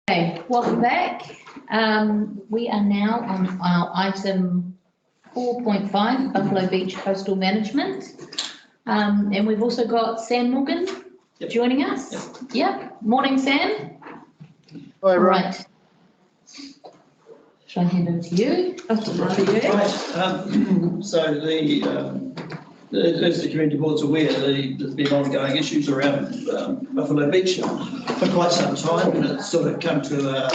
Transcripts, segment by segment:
Okay, welcome back. We are now on our item 4.5, Buffalo Beach Coastal Management. And we've also got Sam Morgan joining us. Yep. Morning, Sam. Hi, everyone. Right. Shall I hand over to you? Right. So as the community board's aware, there's been ongoing issues around Buffalo Beach for quite some time, and it's sort of come to a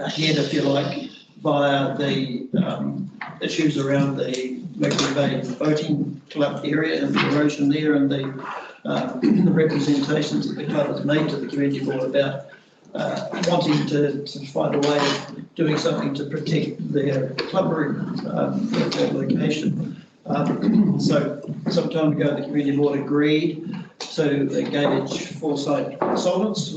head, if you like, via the issues around the Mercury Bay Boating Club area and the erosion there, and the representations that the club has made to the community board about wanting to find a way of doing something to protect their club room at that location. So some time ago, the community board agreed to engage Foresight Consultants,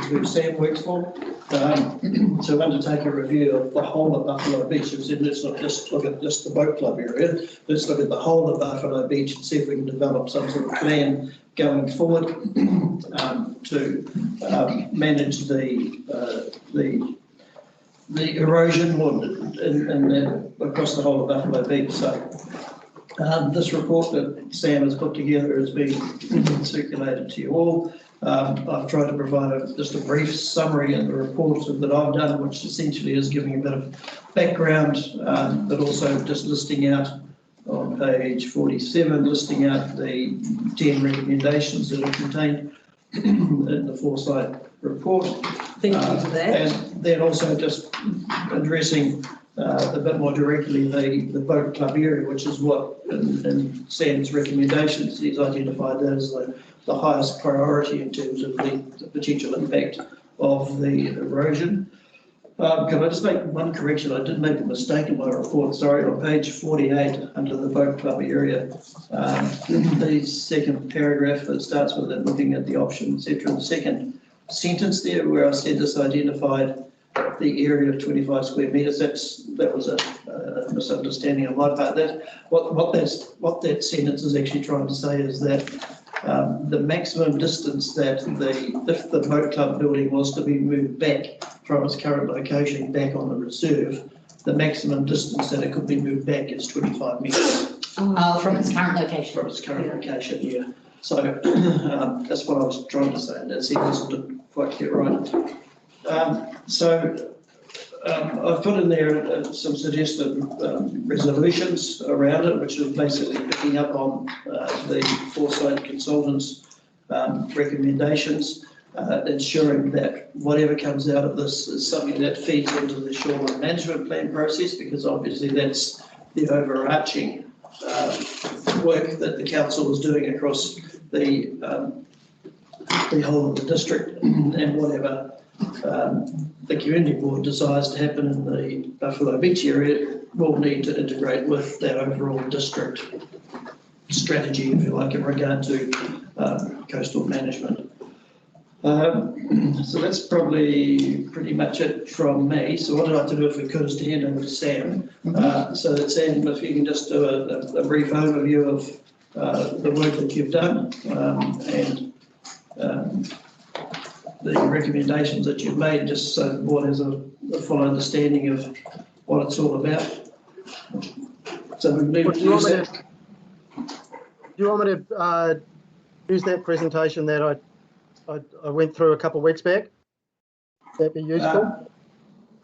who Sam works for, to undertake a review of the whole of Buffalo Beach. We said, let's not just look at just the boat club area, let's look at the whole of Buffalo Beach and see if we can develop some sort of plan going forward to manage the erosion across the whole of Buffalo Beach. So this report that Sam has put together has been circulated to you all. I've tried to provide just a brief summary in the report that I've done, which essentially is giving a bit of background, but also just listing out on page 47, listing out the 10 recommendations that are contained in the Foresight report. Thank you for that. And then also just addressing a bit more directly the boat club area, which is what in Sam's recommendations he's identified that as the highest priority in terms of the potential impact of the erosion. Can I just make one correction? I did make a mistake in my report, sorry, on page 48 under the boat club area. The second paragraph that starts with it, looking at the options, etc. The second sentence there where I said this identified the area of 25 square metres, that was a misunderstanding on my part. What that sentence is actually trying to say is that the maximum distance that if the boat club building was to be moved back from its current location back on the reserve, the maximum distance that it could be moved back is 25 metres. From its current location. From its current location, yeah. So that's what I was trying to say. That sentence didn't quite get right. I've put in there some suggested resolutions around it, which is basically picking up on the Foresight Consultants' recommendations, ensuring that whatever comes out of this is something that feeds into the shoreline management plan process, because obviously that's the overarching work that the council is doing across the whole of the district, and whatever the community board desires to happen in the Buffalo Beach area will need to integrate with that overall district strategy, if you like, in regard to coastal management. So that's probably pretty much it from me. So what I'd like to do, if we could, is to hand over to Sam. So that Sam, if you can just do a brief overview of the work that you've done and the recommendations that you've made, just so the board has a full understanding of what it's all about. So we need to use that. Do you want me to use that presentation that I went through a couple of weeks back? Would that be useful?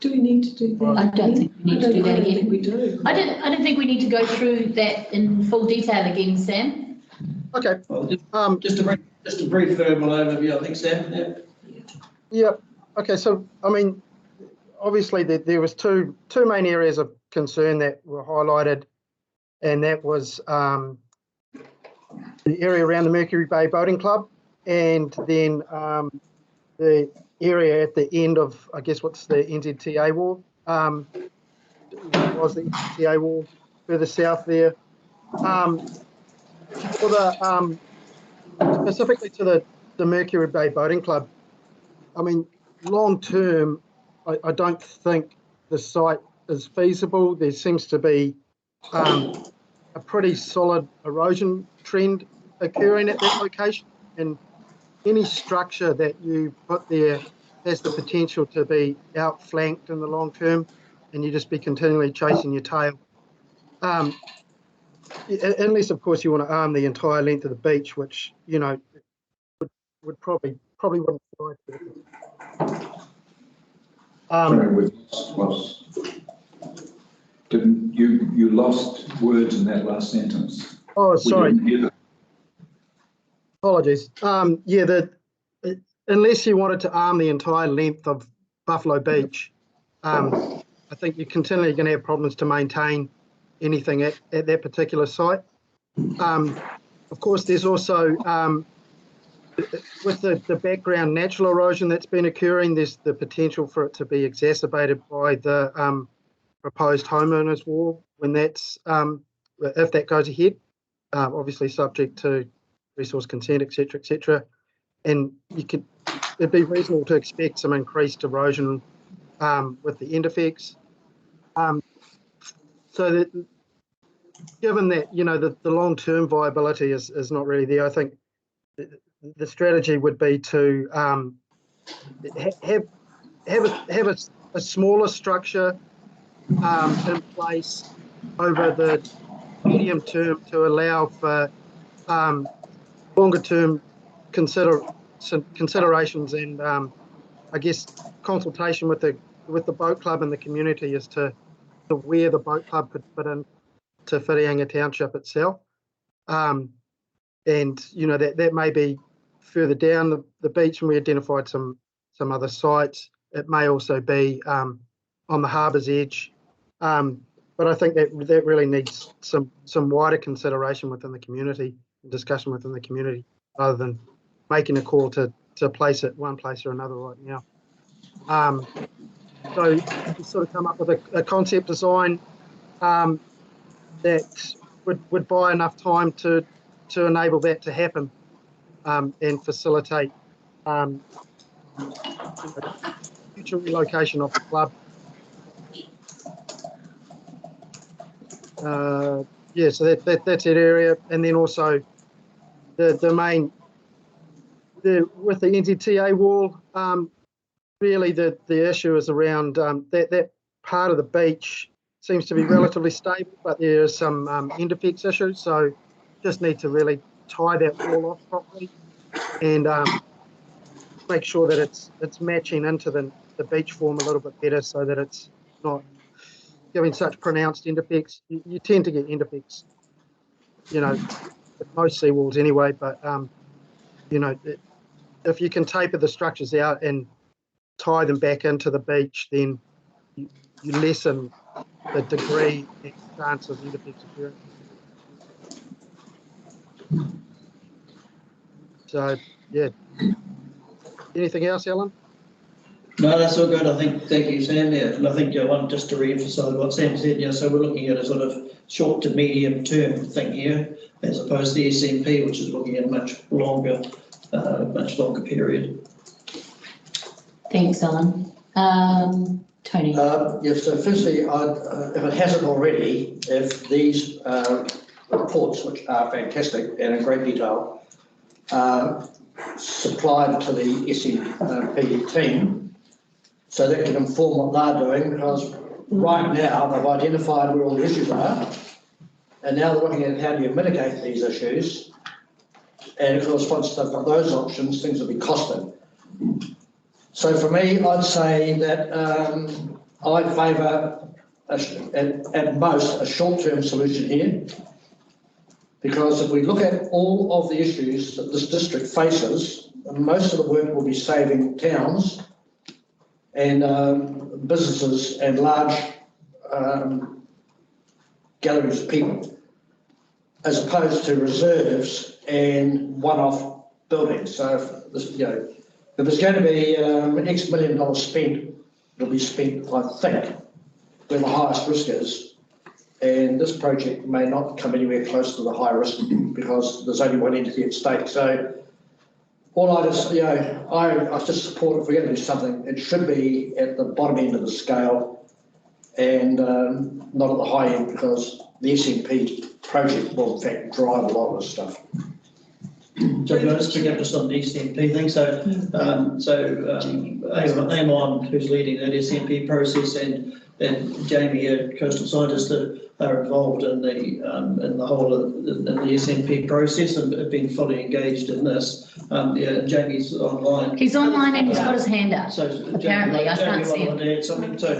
Do we need to do that? I don't think we need to do that again. I think we do. I don't think we need to go through that in full detail again, Sam. Okay. Well, just a brief verbal overview, I think, Sam. Yeah. Yeah. Okay. So, I mean, obviously there was two main areas of concern that were highlighted, and that was the area around the Mercury Bay Boating Club, and then the area at the end of, I guess, what's the NZTA wall, was the NZTA wall further south there. For the specifically to the Mercury Bay Boating Club, I mean, long term, I don't think the site is feasible. There seems to be a pretty solid erosion trend occurring at that location, and any structure that you put there has the potential to be outflanked in the long term, and you just be continually chasing your tail. Unless, of course, you want to arm the entire length of the beach, which, you know, would probably wouldn't fly. Didn't you lost words in that last sentence? Oh, sorry. We didn't hear them. Apologies. Yeah, unless you wanted to arm the entire length of Buffalo Beach, I think you're continually going to have problems to maintain anything at that particular site. Of course, there's also, with the background natural erosion that's been occurring, there's the potential for it to be exacerbated by the proposed homeowners wall when that's, if that goes ahead, obviously subject to resource consent, etc. And it'd be reasonable to expect some increased erosion with the end effects. So that, given that, you know, the long-term viability is not really there, I think the strategy would be to have a smaller structure in place over the medium term to allow for longer term considerations and I guess consultation with the boat club and the community as to where the boat club could fit in to Whirianga Township itself. And, you know, that may be further down the beach, and we identified some other sites. It may also be on the harbour's edge. But I think that really needs some wider consideration within the community, discussion within the community, rather than making a call to place it one place or another right now. So we sort of come up with a concept design that would buy enough time to enable that to happen and facilitate future relocation of the club. Yeah, so that's that area, and then also the main with the NZTA wall. Really, the issue is around that part of the beach seems to be relatively stable, but there are some end effects issues. So just need to really tie that wall off properly and make sure that it's matching into the beach form a little bit better, so that it's not giving such pronounced end effects. You tend to get end effects, you know, with most seawalls anyway. But you know, if you can taper the structures out and tie them back into the beach, then you lessen the degree and chance of end effects occurring. So yeah. Anything else, Alan? No, that's all good. I think, thank you, Sam. Yeah, and I think I want just to re-emphasise what Sam said. Yeah, so we're looking at a sort of short to medium term thing here, as opposed to the SMP, which is looking at a much longer period. Thanks, Alan. Tony. Yes, so firstly, if it hasn't already, if these reports, which are fantastic and in great detail, supplied to the SMP team, so that can inform what they're doing, because right now they've identified where all the issues are, and now they're looking at how do you mitigate these issues, and of course once they've got those options, things will be costing. So for me, I'd say that I'd favour at most a short-term solution here, because if we look at all of the issues that this district faces, most of the work will be saving towns and businesses and large galleries of people, as opposed to reserves and one-off buildings. So if this, you know, if there's going to be X $1 million spent, it'll be spent, I think, where the highest risk is. And this project may not come anywhere close to the high risk because there's only one entity at stake. So all I just, you know, I just support, if we're going to do something, it should be at the bottom end of the scale and not at the high end, because the SMP project will in fact drive a lot of this stuff. So I'm just pick up just on the SMP thing. So, Amon, who's leading that SMP process, and Jamie, a coastal scientist, are involved in the whole of the SMP process and have been fully engaged in this. Jamie's online. He's online and he's got his hand up. So Apparently, I can't see him. So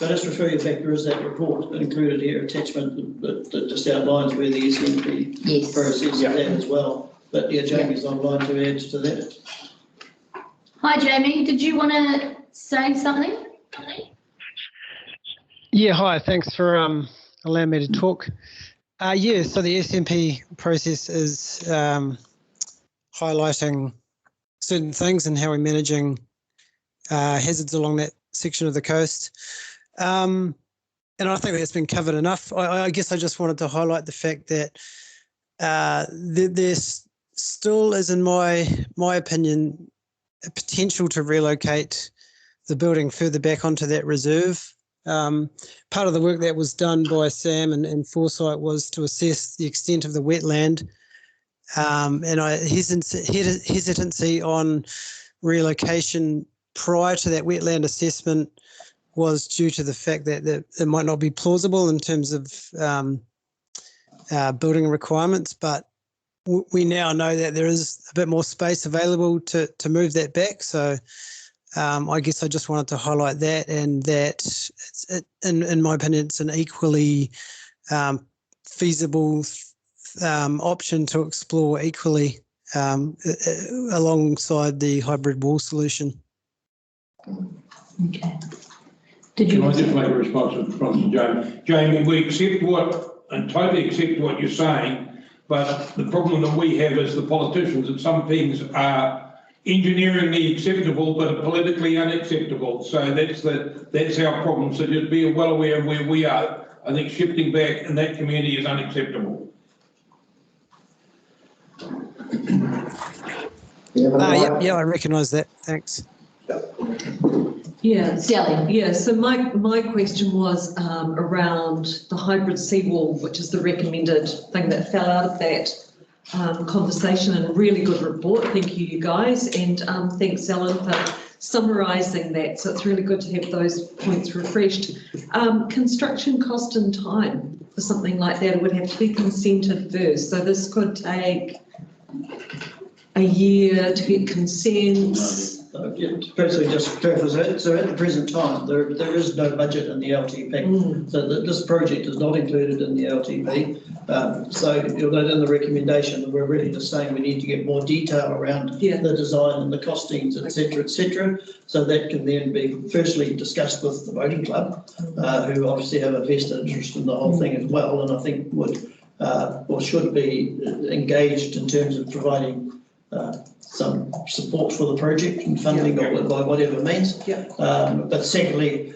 I just refer you back, there is that report included here, attachment that just outlines where the SMP process is at as well. But yeah, Jamie's online to add to that. Hi, Jamie. Did you want to say something? Yeah, hi. Thanks for allowing me to talk. Yeah, so the SMP process is highlighting certain things and how we're managing hazards along that section of the coast. And I think that's been covered enough. I guess I just wanted to highlight the fact that there's still is, in my opinion, a potential to relocate the building further back onto that reserve. Part of the work that was done by Sam and Foresight was to assess the extent of the wetland, and hesitancy on relocation prior to that wetland assessment was due to the fact that it might not be plausible in terms of building requirements, but we now know that there is a bit more space available to move that back. So I guess I just wanted to highlight that, and that in my opinion, it's an equally feasible option to explore equally alongside the hybrid wall solution. Okay. Did you? Can I just make a response from Jamie? Jamie, we accept and totally accept what you're saying, but the problem that we have as the politicians, that some things are engineeringly acceptable but are politically unacceptable. So that's our problem. So just be well aware of where we are. I think shifting back in that community is unacceptable. Yeah, I recognise that. Thanks. Yeah, Sally. yeah. So my question was around the hybrid seawall, which is the recommended thing that fell out of that conversation, and a really good report. Thank you, you guys, and thanks, Ellen, for summarising that. So it's really good to have those points refreshed. Construction cost and time for something like that, it would have to be consented first. So this could take a year to get consent. Personally, just clarify that. So at the present time, there is no budget in the LTP. So this project is not included in the LTP. So you'll note in the recommendation that we're really just saying we need to get more detail around the design and the costings, etc., etc. So that can then be firstly discussed with the voting club, who obviously have a vested interest in the whole thing as well, and I think would or should be engaged in terms of providing some support for the project and funding by whatever means. But secondly,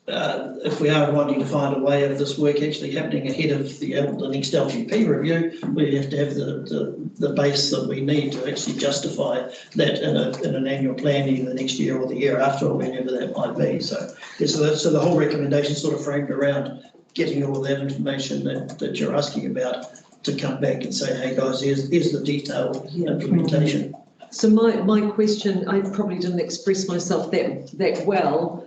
if we are wanting to find a way of this work actually happening ahead of the next LGP review, we have to have the base that we need to actually justify that in an annual plan, either the next year or the year after, or whenever that might be. So the whole recommendation is sort of framed around getting all of that information that you're asking about to come back and say, hey guys, here's the detailed implementation. So my question, I probably didn't express myself that well,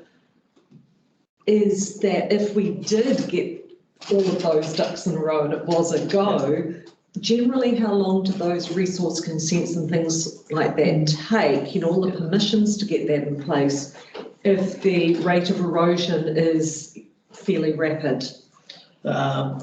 is that if we did get all of those ducks in a row and it was a go, generally how long do those resource consents and things like that take, you know, all the permissions to get that in place, if the rate of erosion is fairly rapid? How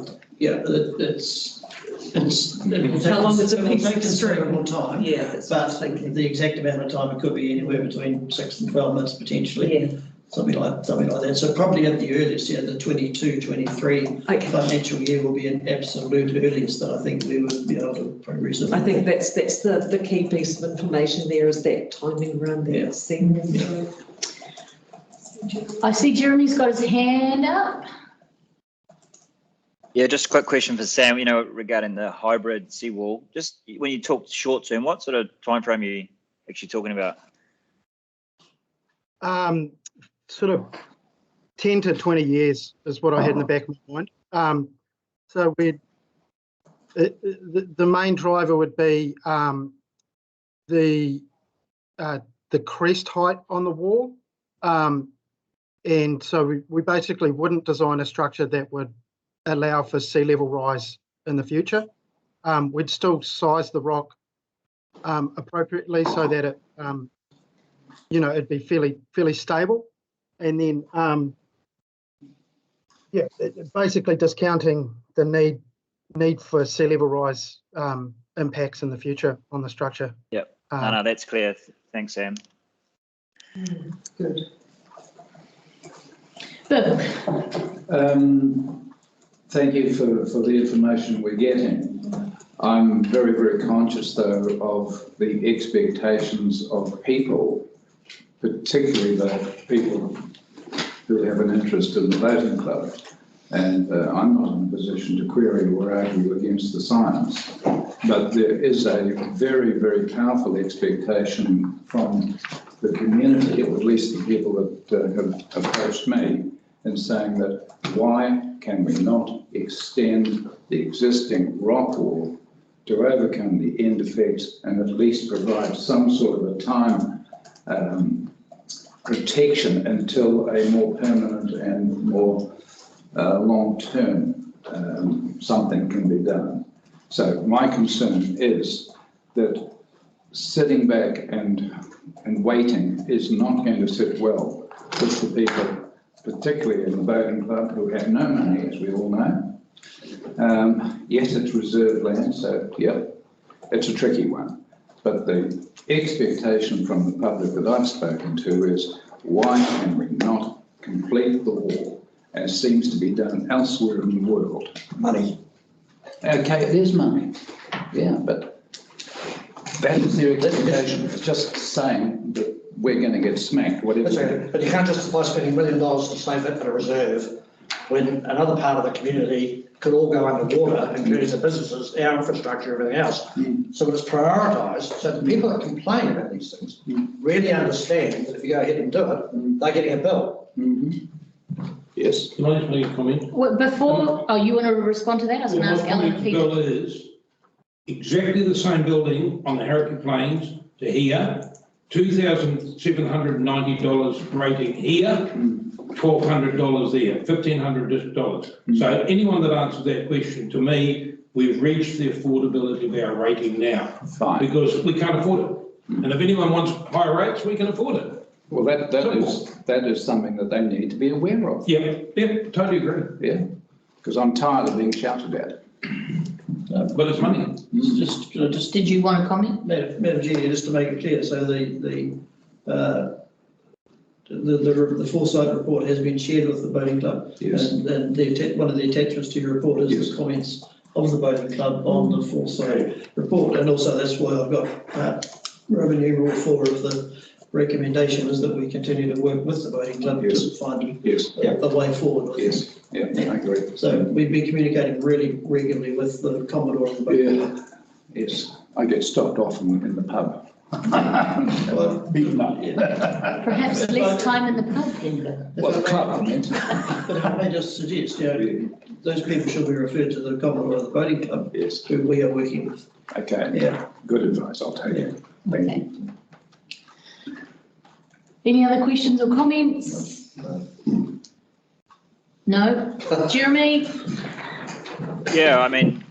long is a piece of string? Considerable time. Yeah, but the exact amount of time, it could be anywhere between 6 and 12 months potentially. Something like that. So probably at the earliest, the 22-23 financial year will be an absolute earliest that I think we would be able to progress. I think that's the key piece of information there, is that timing around that. I see Jeremy's got his hand up. Yeah, just a quick question for Sam, you know, regarding the hybrid seawall. Just when you talk short term, what sort of time frame are you actually talking about? Sort of 10 to 20 years is what I had in the back of my mind. So the main driver would be the crest height on the wall. And so we basically wouldn't design a structure that would allow for sea level rise in the future. We'd still size the rock appropriately so that it, it'd be fairly stable. And then, basically discounting the need for sea level rise impacts in the future on the structure. Yep. No, that's clear. Thanks, Sam. Good. Bill. Thank you for the information we're getting. I'm very, very conscious, though, of the expectations of people, particularly the people who have an interest in the boating club. And I'm not in a position to query or argue against the science, but there is a very, very powerful expectation from the community, or at least the people that have approached me, in saying that why can we not extend the existing rock wall to overcome the end effects and at least provide some sort of a time protection until a more permanent and more long-term something can be done. So my concern is that sitting back and waiting is not going to sit well with the people, particularly in the boating club, who have no money, as we all know. Yes, it's reserved land, so yeah, it's a tricky one. But the expectation from the public that I've spoken to is, why can we not complete the wall as seems to be done elsewhere in the world? Money. Okay, it is money, yeah, but that is their expectation. It's just saying that we're going to get smacked, whatever. That's okay. But you can't justify spending $1 million to save it in a reserve when another part of the community could all go underwater, including the businesses, our infrastructure, everything else. So it's prioritised so that people that complain about these things really understand that if you go ahead and do it, they're getting a bill. Yes. Can I just make a comment? Well, before, you want to respond to that? I was going to ask Alan. The bill is exactly the same building on the Hauraki Plains to here, $2,790 rating here, $1,200 there, $1,500. So anyone that answers that question, to me, we've reached the affordability of our rating now. Fine. Because we can't afford it. And if anyone wants higher rates, we can afford it. Well, that is something that they need to be aware of. Yeah, totally agree. Yeah, because I'm tired of being shouted at. But it's money. Just Did you want to comment? Madam Chair, just to make it clear, so the foresight report has been shared with the boating club. Yes. And one of the attachments to your report is the comments of the boating club on the foresight report. And also that's why I've got revenue rule 4 of the recommendation is that we continue to work with the boating club to find a way forward. Yes, yeah, I agree. So we've been communicating really regularly with the Commodore and the boating club. Yes, I get stopped off in the pub. Perhaps less time in the pub, then. Well, the club, I meant. But I may just suggest, those people should be referred to the Commodore of the boating club, Yes. who we are working with. Okay. Yeah. Good advice. I'll take it. Thank you. Any other questions or comments? No? Jeremy? Yeah, I mean,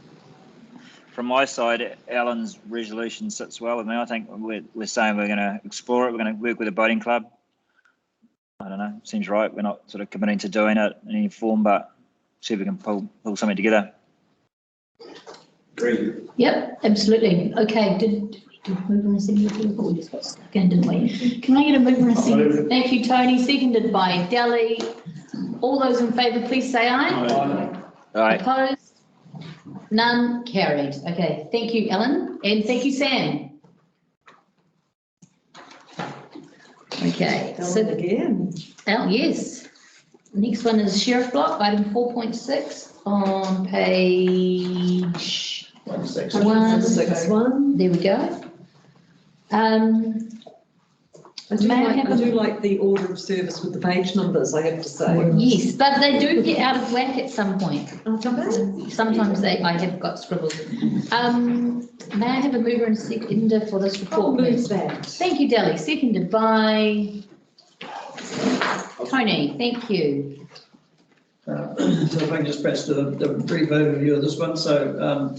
from my side, Alan's resolution sits well with me. I think we're saying we're going to explore it. We're going to work with a boating club. I don't know, seems right. We're not sort of committing to doing it in any form, but see if we can pull something together. Great. Yep, absolutely. Okay, did we move on a second report? We just got stuck in, didn't we? Can I get a move on a second? Thank you, Tony. Seconded by Deli. All those in favour, please say aye. Aye. Opposed? None? Carried. Okay, thank you, Ellen, and thank you, Sam. Okay, so again. Oh, yes. Next one is Sheriff Block, item 4.6 on page 161. There we go. I do like the order of service with the page numbers, I have to say. Yes, but they do get out of whack at some point. Oh, do they? Sometimes I have got scribbles. May I have a mover and seconder for this report, please? Thank you, Deli. Seconded by Tony. Thank you. So if I can just press the brief overview of this one. So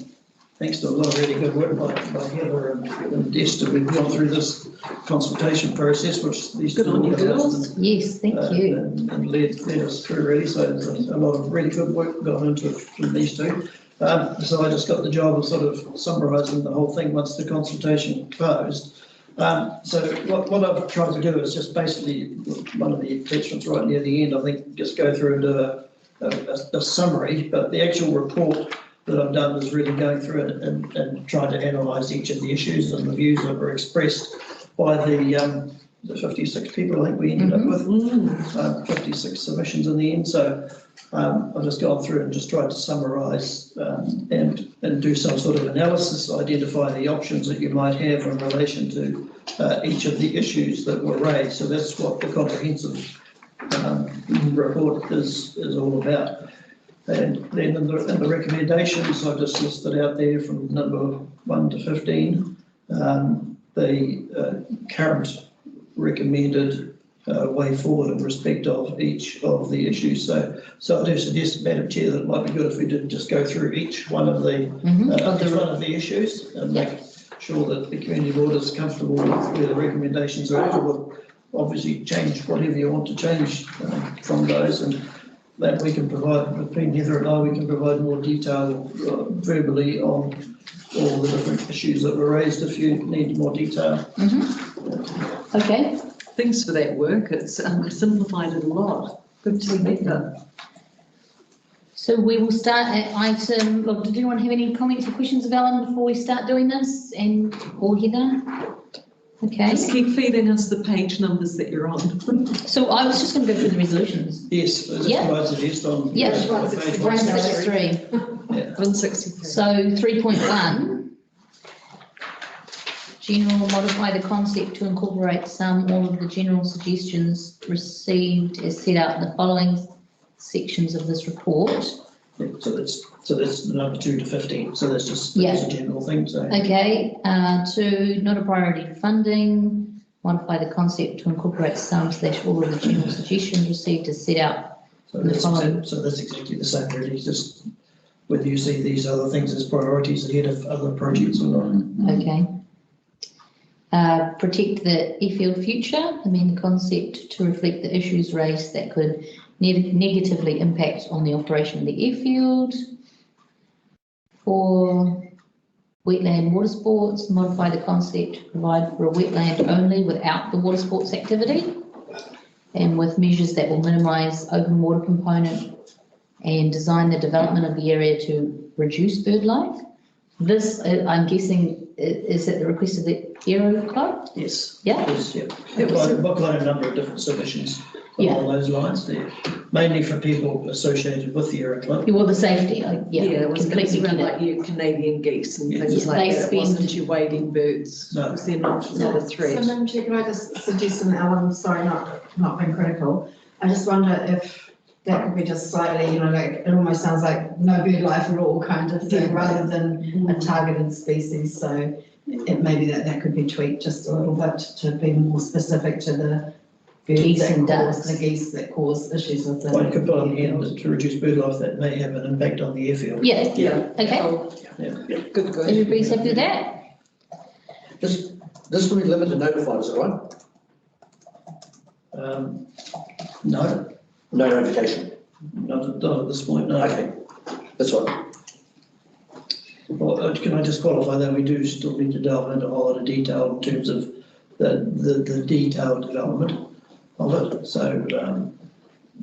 thanks to a lot of really good work by Heather and Desta, we've gone through this consultation process, which these Good two on you, organised girls. Yes, thank you. and led us through really. So there's a lot of really good work gone into it from these two. So I just got the job of sort of summarising the whole thing once the consultation closed. So what I've tried to do is just basically, one of the attachments right near the end, I think, just go through and do a summary, but the actual report that I've done is really going through it and trying to analyse each of the issues and the views that were expressed by the 56 people I think we ended up with, 56 submissions in the end. So I've just gone through and just tried to summarise and do some sort of analysis, identify the options that you might have in relation to each of the issues that were raised. So that's what the comprehensive report is all about. And then in the recommendations, I just listed out there from number 1 to 15, the current recommended way forward in respect of each of the issues. So I do suggest, Madam Chair, that it might be good if we did just go through each one of the issues and make sure that the community board is comfortable with where the recommendations are at. We'll obviously change whatever you want to change from those, and that we can provide, between Heather and I, we can provide more detail verbally on all the different issues that were raised if you need more detail. Okay. Thanks for that work. It's simplified it a lot. Good to see that. So we will start at item, look, did anyone have any comments or questions of Ellen before we start doing this, or Heather? Okay. Just keep feeding us the page numbers that you're on. So I was just going to go through the resolutions. Yes, that's what I suggest on. Yeah, page 163. 163. So 3.1. General, modify the concept to incorporate some or all of the general suggestions received as set out in the following sections of this report. Yeah, so that's number 2 to 15. So that's just Yeah. that's a general thing. So Okay, 2, not a priority funding, modify the concept to incorporate some / all of the general suggestions received as set out. that's exactly the same really, just whether you see these other things as priorities ahead of other projects or not. Okay. Protect the airfield future, amend the concept to reflect the issues raised that could negatively impact on the operation of the airfield. 4, wetland water sports, modify the concept to provide for a wetland only without the water sports activity, and with measures that will minimise open water component and design the development of the area to reduce bird life. This, I'm guessing, is at the request of the Aero Club? Yes. Yeah. Yes, yeah. We've got a number of different submissions along those lines there, mainly for people associated with the Aero Club. Well, the safety, It was completely around like your Canadian geese and things like They that. It spend- wasn't your wading birds. No. Because they're not a So threat. Madam Chair, could I just suggest, and Alan, sorry, not being critical, I just wonder if that could be just slightly, like, it almost sounds like no bird life at all kind of thing, rather than a targeted species, so it may be that could be tweaked just a little bit to be more specific to the birds Geese and that cause, ducks. the geese that cause issues with the. Well, you could put on the end that to reduce bird life that may have an impact on the airfield. Yeah, Yeah. okay. Yeah. Good. Everybody's happy with that? This will be limited notified, is that right? No, No notification. not at this point, no. Okay, that's all right. Well, can I just qualify that we do still need to delve into a whole lot of detail in terms of the detailed development of it. So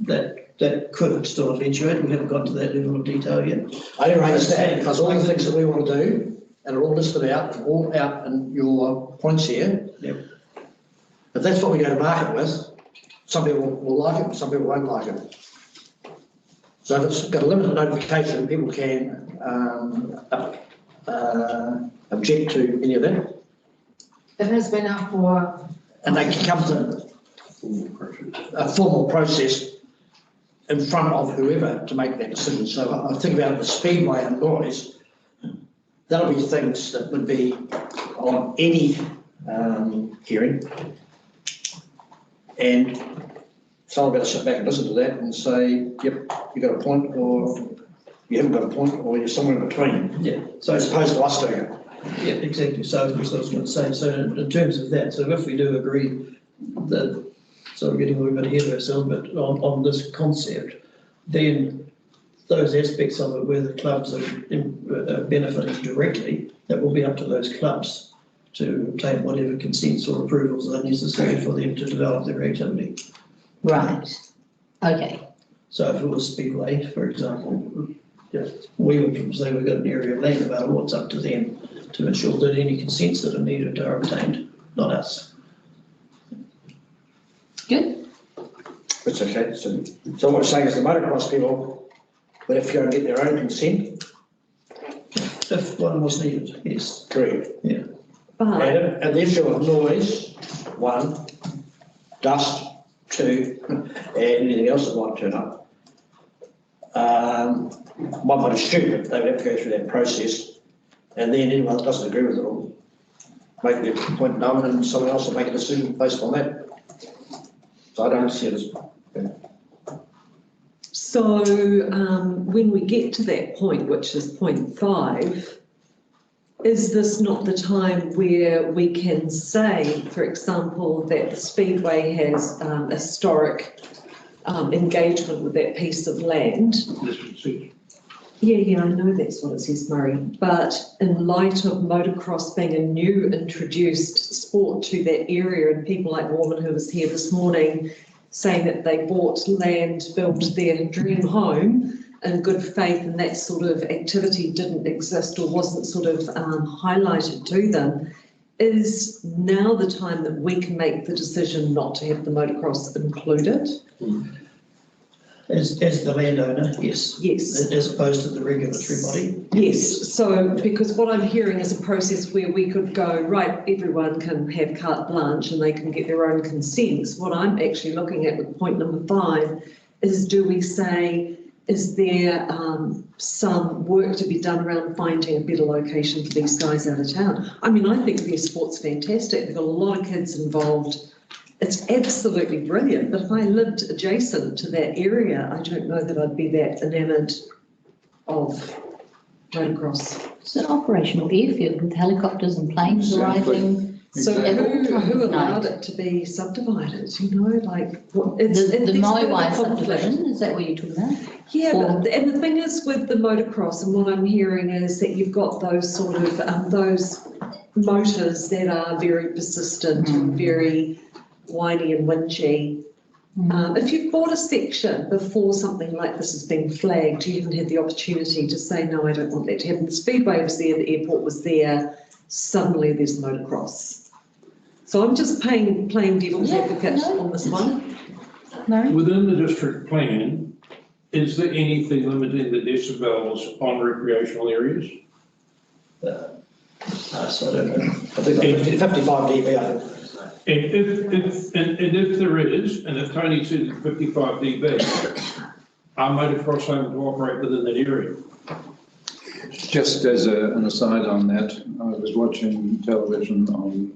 that could still eventuate. We haven't got to that level of detail yet. I don't understand, because all the things that we want to do, and are all listed out, all out in your points here. Yep. If that's what we go to market with, some people will like it, some people won't like it. So if it's got a limited notification, people can object to any of that. It has been out for and they can come to a formal process in front of whoever to make that decision. So I think about the speedway and noise, that'll be things that would be on any hearing. And someone better sit back and listen to that and say, yep, you got a point, or you haven't got a point, or you're somewhere in between. Yeah. So as opposed to us doing it. Yeah, exactly. So that's what I was going to say. So in terms of that, so if we do agree that, so we're getting a little bit ahead of ourselves, but on this concept, then those aspects of it where the clubs are benefiting directly, that will be up to those clubs to obtain whatever consents or approvals are necessary for them to develop their activity. Right, okay. So if it was Speedway, for example, we would say we've got an area of land available, it's up to them to ensure that any consents that are needed are obtained, not us. Good. That's okay. So what we're saying is the motocross people would have to go and get their own consent. If one was needed, yes. Correct. Yeah. And the issue of noise, 1, dust, 2, and anything else that might turn up. One would assume that they would have to go through that process, and then anyone that doesn't agree with it will make their point known, and someone else will make a decision based on that. So I don't see it as. So when we get to that point, which is point 5, is this not the time where we can say, for example, that the Speedway has historic engagement with that piece of land? Yeah, I know that's what it says, Murray. But in light of motocross being a new introduced sport to that area, and people like Warman, who was here this morning, saying that they bought land, built their dream home in good faith, and that sort of activity didn't exist or wasn't sort of highlighted to them, is now the time that we can make the decision not to have the motocross included? As the landowner, yes. Yes. As opposed to the regulatory body. Yes, so because what I'm hearing is a process where we could go, right, everyone can have carte blanche and they can get their own consents. What I'm actually looking at with point number 5 is, do we say, is there some work to be done around finding a better location for these guys out of town? I mean, I think their sport's fantastic. They've got a lot of kids involved. It's absolutely brilliant, but if I lived adjacent to that area, I don't know that I'd be that enamoured of motocross. It's an operational airfield with helicopters and planes Exactly. arriving. So who allowed it to be subdivided, you know, like, it's... The Maiwai subdivision, is that what you're talking about? Yeah, and the thing is with the motocross, and what I'm hearing is that you've got those sort of, those motors that are very persistent and very whiny and whingy. If you've bought a section before something like this has been flagged, you haven't had the opportunity to say, no, I don't want that to happen. The Speedway was there, the airport was there, suddenly there's motocross. So I'm just playing devil's advocate on this one. Murray? Within the district plan, is there anything limiting the decibels on recreational areas? So I don't know. I think 55 dB, I think. And if there is, and if Tony says it's 55 dB, are motocross able to operate within that area? Just as an aside on that, I was watching television on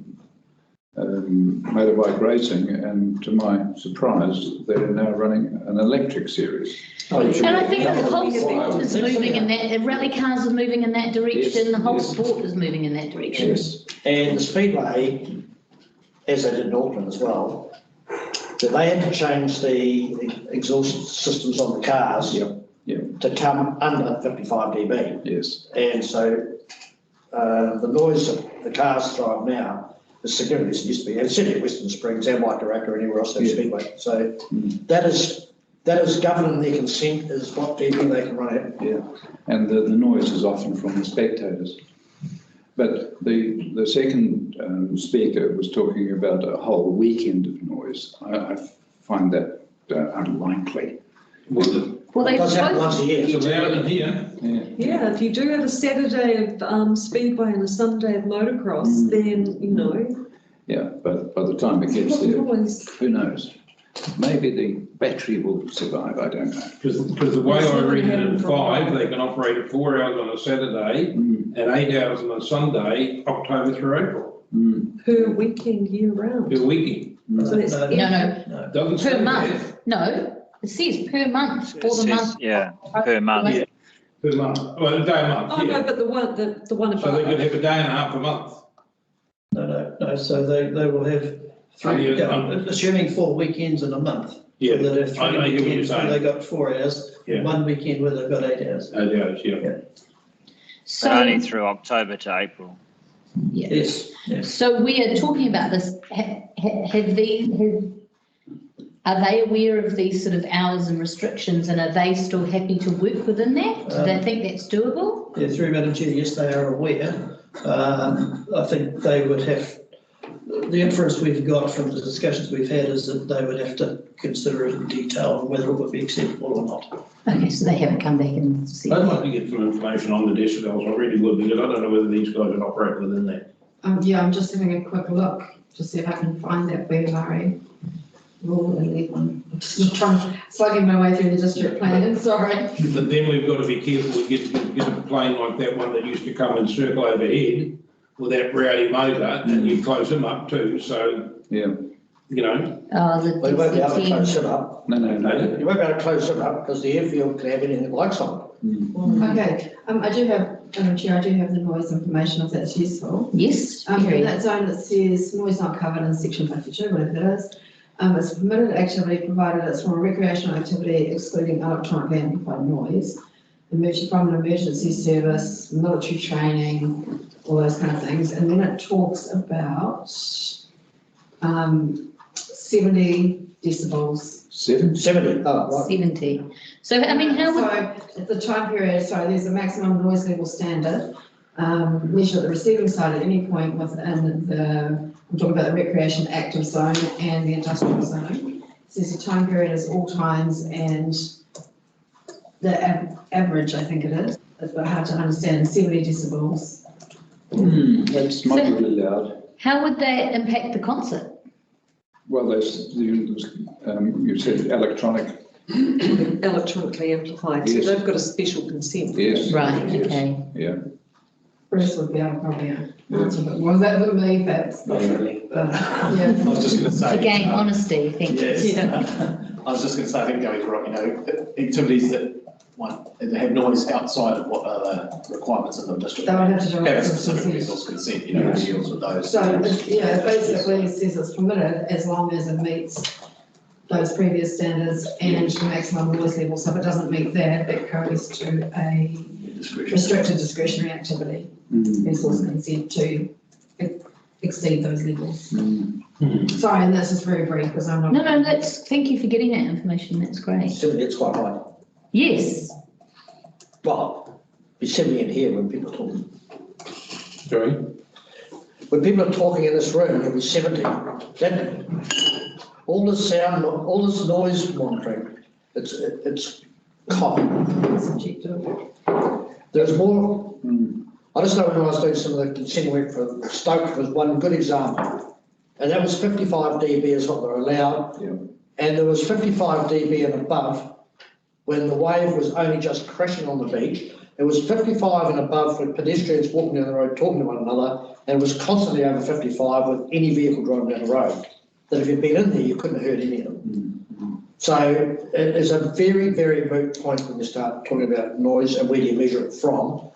motorbike racing, and to my surprise, they're now running an electric series. And I think the whole sport is moving in that, rally cars are moving in that direction, the whole sport is moving in that direction. Yes, and the Speedway, as they did in Auckland as well, that they had to change the exhaust systems on the cars to come under 55 dB. Yes. And so the noise that the cars throw up now is significant. It used to be, and certainly at Western Springs and Waikato or anywhere else that's Speedway. So that is governing their consent, is what dB they can run at. Yeah, and the noise is often from the spectators. But the second speaker was talking about a whole weekend of noise. I find that unlikely. Well, It does happen once a year. It's allowed in here. Yeah, if you do have a Saturday of Speedway and a Sunday of motocross, then, you know. Yeah, but by the time it gets there, who knows? Maybe the battery will survive, I don't know. Because the way I read it at 5, they can operate at 4 hours on a Saturday and 8 hours on a Sunday, October through April. Per weekend, year round. Per weekend. So that's No, Doesn't per say month. No, it says per month for It the says, month. yeah, per month. Yeah. Per month, well, a day a month, Oh, no, yeah. but the one So they above. could have a day and a half a month. No, so they will have three, assuming 4 weekends in a month. Yeah, They'll have I know 3 what you're weekends where saying. they got 4 hours, Yeah. 1 weekend where they've got 8 hours. 8 hours, yeah. So, Only through October to April. yeah. Yes. So we are talking about this, are they aware of these sort of hours and restrictions, and are they still happy to work within that? Do they think that's doable? Yeah, through Madam Chair, yes, they are aware. I think they would have, the inference we've got from the discussions we've had is that they would have to consider it in detail whether it would be acceptable or not. Okay, so they haven't come back and said. I'd like to get some information on the decibels, I really would, because I don't know whether these guys would operate within that. Yeah, I'm just having a quick look to see if I can find that BMRE rule 11. I'm just slugging my way through the district plan, sorry. But then we've got to be careful, we get a plane like that one that used to come and circle overhead with that rowdy motor, and you close them up too, so, Yeah. you know. Oh, the Well, you won't be able to DCT. close it up. No. You won't be able to close it up because the airfield can have anything it likes on it. Okay, I do have, Chair, I do have the noise information if that's useful. Yes, In Mary. that zone that says noise not covered in section 52, whatever it is, it's a permitted activity provided it's from a recreational activity excluding electronically amplified noise, from an emergency service, military training, all those kind of things. And then it talks about 70 decibels. 70, oh, right. 70. So, I mean, how would, So at the time period, there's a maximum noise level standard, measured at the receiving side at any point within I'm talking about the recreation active zone and the industrial zone. So the time period is all times, and the average, I think it is, it's a bit hard to understand, 70 decibels. That's not really loud. how would that impact the concert? Well, you said electronic. Electronically amplified, so Yes. they've got a special consent. Yes. Right, yes, okay. Yeah. Bruce would be able to probably answer a bit more of that than me, perhaps. Not really. Yeah. I was just going to say. To gain honesty, thank you. Yes. I was just going to say, I think Gary's right, activities that have noise outside of what are the requirements of the district. They would have to do it Have a with specific consent. resource consent, it deals with those. So, it basically says it's permitted as long as it meets those previous standards and the maximum noise level. So if it doesn't meet that, it goes to a restricted discretionary activity. Resource consent to exceed those levels. Sorry, and this is very brief because I'm not. No, thank you for getting that information, that's great. 70, it's quite high. Yes, Well, it's 70 in here when people are talking. Sorry? When people are talking in this room, it'll be 70. Then all this sound, all this noise monitoring, it's common. There's more. I just know when I was doing some of the consent work for Stoke was one good example, and that was 55 dB is what they're allowed, and there was 55 dB and above when the wave was only just crashing on the beach. It was 55 and above for pedestrians walking down the road talking to one another, and it was constantly over 55 with any vehicle driving down the road. That if you'd been in there, you couldn't have heard any of them. So it is a very, very moot point when you start talking about noise and where do you measure it from.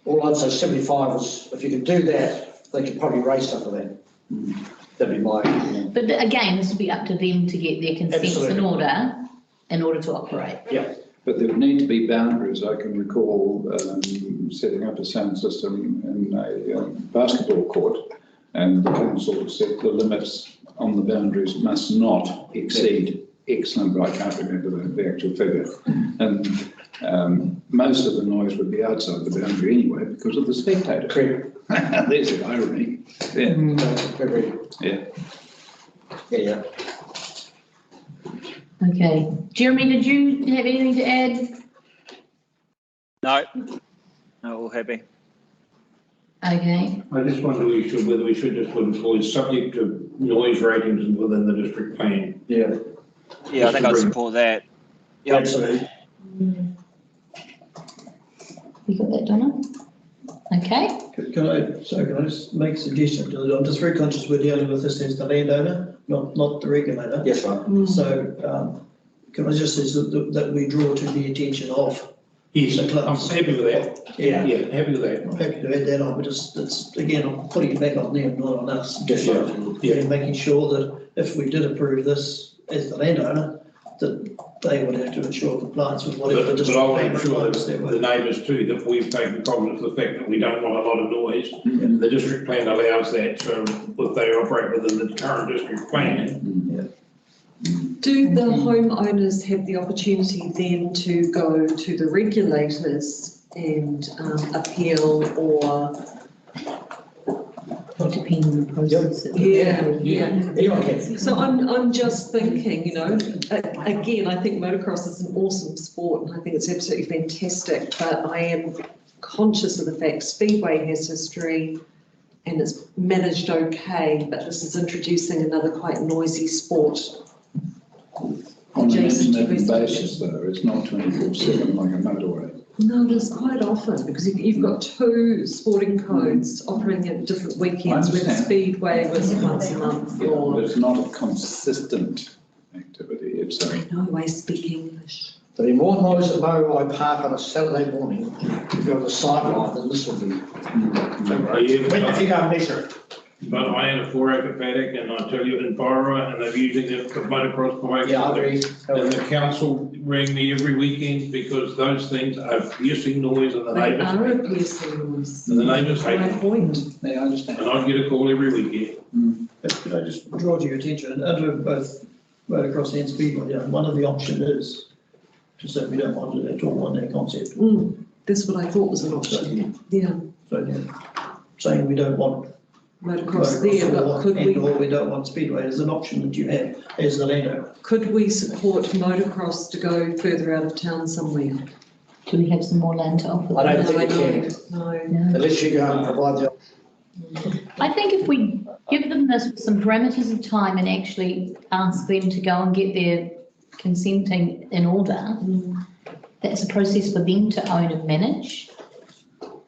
All I'd say 75 is, if you could do that, they could probably raise stuff of that. That'd be my opinion. but again, this would be up to them to get their consents in order to operate. Yeah. But there would need to be boundaries. I can recall setting up a sound system in a basketball court, and the council said the limits on the boundaries must not exceed X number. I can't remember the actual figure. And most of the noise would be outside the boundary anyway because of the spectators. Correct. There's the irony. Yeah. Yeah. Okay, Jeremy, did you have anything to add? No, all happy. Okay, I just wonder whether we should just put employees subject to noise ratings within the district plan. Yeah. Yeah, I think I'd support that. Yep. Absolutely. you got that, Donna? Okay, Can I just make a suggestion? I'm just very conscious we're dealing with this as the landowner, not the regulator. Yes, right. So, can I just say that we draw to the attention of Yes, the I'm clubs? happy with that. Yeah. Yeah, happy with that. I'm happy to add that on, but it's, again, I'm putting it back on them, not on us. Yes, right. Yeah, making sure that if we did approve this as the landowner, that they would have to ensure compliance with whatever the But district I will plan ensure requires that their the way. neighbours too, that we've taken cognizance of the fact that we don't want a lot of noise. And the district plan allows that, so if they operate within the current district plan. Do the homeowners have the opportunity then to go to the regulators and appeal or? depending on the process. Yeah. Anyone can. So I'm just thinking, you know, again, I think motocross is an awesome sport and I think it's absolutely fantastic, but I am conscious of the fact Speedway has history and it's managed okay, but this is introducing another quite noisy sport. On an Adjacent to intermittent residential. basis though, it's not 24/7 like a motorway. No, there's quite often, because you've got two sporting codes operating at different weekends, where the understand. Speedway was once a month Yeah, but or. it's not a consistent activity, it's a. No, I speak English. There'll be more noise at Mowai Park on a Saturday morning if you're on the sideline than this will be. If you go and measure it. But I own a 4-acre paddock and I tell you in Byra and they're using it for motocross bikes. Yeah, I agree. And the council rang me every weekend because those things are piercing noise and the They neighbours. are a piercing noise. And the neighbours hate My it. point. Yeah, I understand. And I'd get a call every weekend. But can I just draw to your attention, under both motocross and speedway, one of the options is to say we don't want it at all on that concept. That's what I thought was an option, yeah, So, yeah, saying we don't want motocross there, but or we don't want speedway is an option that you have as the landowner. could we support motocross to go further out of town somewhere? Do we have some more land to offer? I don't No, think you can, No. unless you go and provide the. I think if we give them this with some parameters of time and actually ask them to go and get their consenting in order, that's a process for them to own and manage.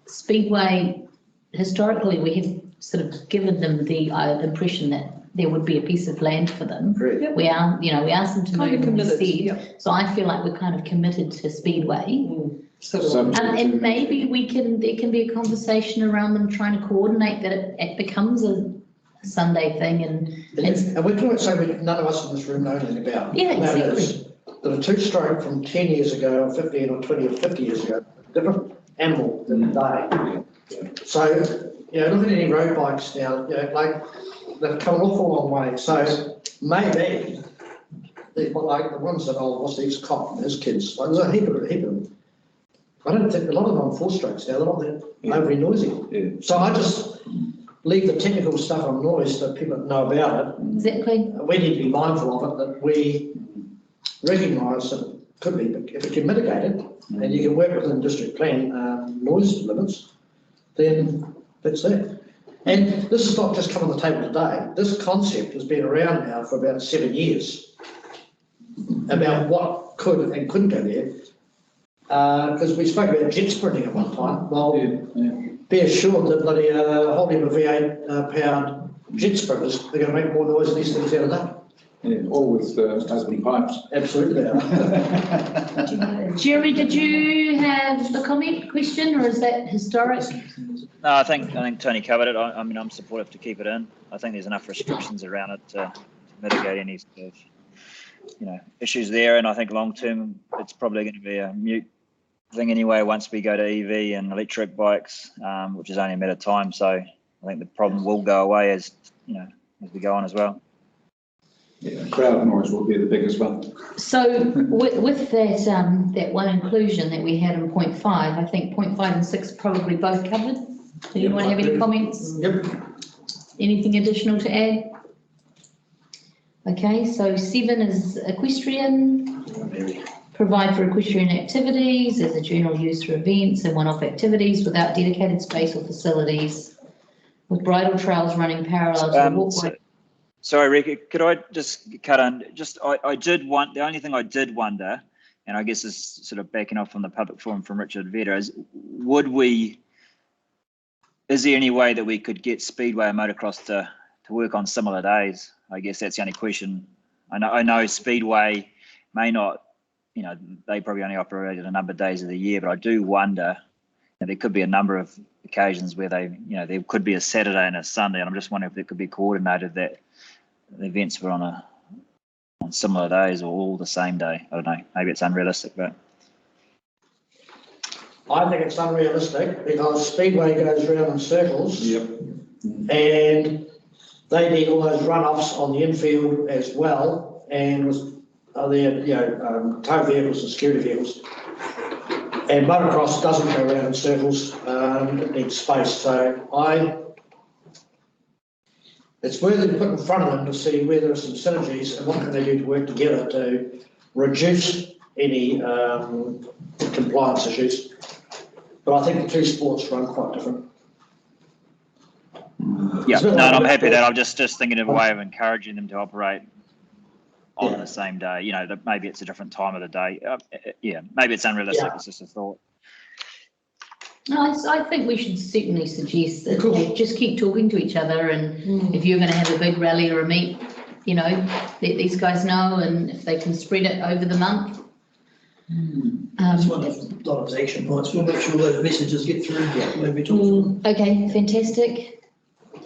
Speedway, historically, we have sort of given them the impression that there would be a piece of land for them. Correct. We asked them to Kind of move committed, instead. yeah. So I feel like we're kind of committed to Speedway. So, And maybe there can be a conversation around them trying to coordinate that it becomes a Sunday thing and And we're talking, so none of us in this room know anything about. Yeah, That exactly. is, that a two-stroke from 10 years ago, or 15 or 20 or 50 years ago, different animal than today. So, you know, look at any road bikes now, you know, like, they've come an awful long way. So maybe, like the ones that old, what's these cop and his kids, like, there's a heap of them. I don't think, a lot of them on 4-strokes now, they're not that overly noisy. Yeah. So I just leave the technical stuff on noise so people know about it. exactly. We need to be mindful of it, that we recognise that it could be, but if it can mitigate it, and you can work within district plan noise limits, then that's it. And this is not just come on the table today. This concept has been around now for about 7 years, about what could and couldn't go there. Because we spoke about jet sprinting at one time. Well, be assured that bloody whole heap of V8 powered jet sprinters, they're going to make more noise than these things out of that. Yeah, all with open pipes. Absolutely they are. Jerry, did you have a comment, question, or is that historic? No, I think Tony covered it. I mean, I'm supportive to keep it in. I think there's enough restrictions around it to mitigate any sort of, issues there. And I think long term, it's probably going to be a mute thing anyway once we go to EV and electric bikes, which is only a matter of time. So I think the problem will go away as we go on as well. Yeah, crowd noise will be the biggest one. So with that, that one inclusion that we had in 0.5, I think 0.5 and 6 probably both covered. Did anyone have any comments? Yep. Anything additional to add? Okay, so 7 is equestrian, Provide for equestrian activities as a general use for events and one-off activities without dedicated space or facilities, with bridle trails running parallel to the walkway. Sorry, Rick, could I just cut on? I did want, the only thing I did wonder, and I guess is sort of backing off from the public forum from Richard Vedder, is is there any way that we could get Speedway and motocross to work on similar days? I guess that's the only question. I know Speedway may not, they probably only operate a number of days of the year, but I do wonder, there could be a number of occasions where there could be a Saturday and a Sunday, and I'm just wondering if it could be coordinated that the events were on similar days or all the same day. I don't know, maybe it's unrealistic, but. I think it's unrealistic because Speedway goes round in circles. Yep. And they need all those runoffs on the infield as well, and tow vehicles and security vehicles. And motocross doesn't go around in circles, it needs space. So it's worthy to put in front of them to see where there are some synergies and what can they do to work together to reduce any compliance issues. But I think the two sports run quite different. Yeah, no, I'm happy that I'm just thinking of a way of encouraging them to operate on the same day. That maybe it's a different time of the day. Maybe it's unrealistic. It's just a thought. No, I think we should certainly suggest that they just keep talking to each other, and if you're going to have a big rally or a meet, let these guys know, and if they can spread it over the month. That's one of Donna's action points. We'll make sure those messages get through when we talk to them. Okay, fantastic.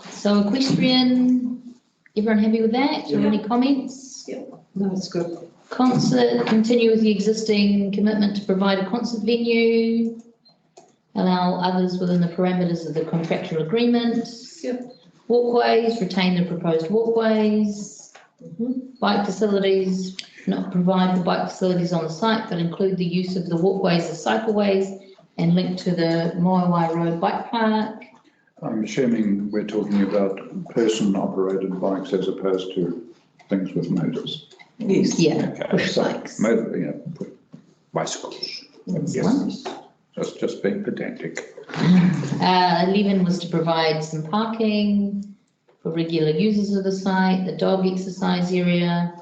So equestrian, everyone happy with that? Or any comments? Yeah, no, it's good. Concert, continue with the existing commitment to provide a concert venue. Allow others within the parameters of the contractual agreement. Yep. Walkways, retain the proposed walkways. Bike facilities, not provide the bike facilities on the site, but include the use of the walkways as cycleways and link to the Moawai Road Bike Park. I'm assuming we're talking about person-operated bikes as opposed to things with motors. Yes. Yeah, Okay, push so bikes. Bicycles. Excellent. Just being pedantic. 11 was to provide some parking for regular users of the site, the dog exercise area,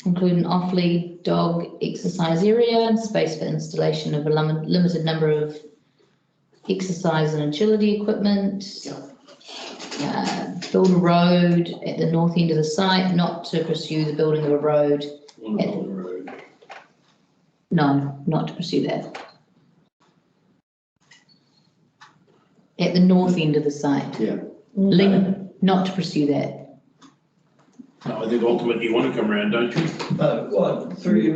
include an off-lead dog exercise area and space for installation of a limited number of exercise and agility equipment. Build a road at the north end of the site, not to pursue the building of a road. No, not to pursue that. At the north end of the site. Yeah. Not to pursue that. No, I think ultimately you want to come around, don't you? Through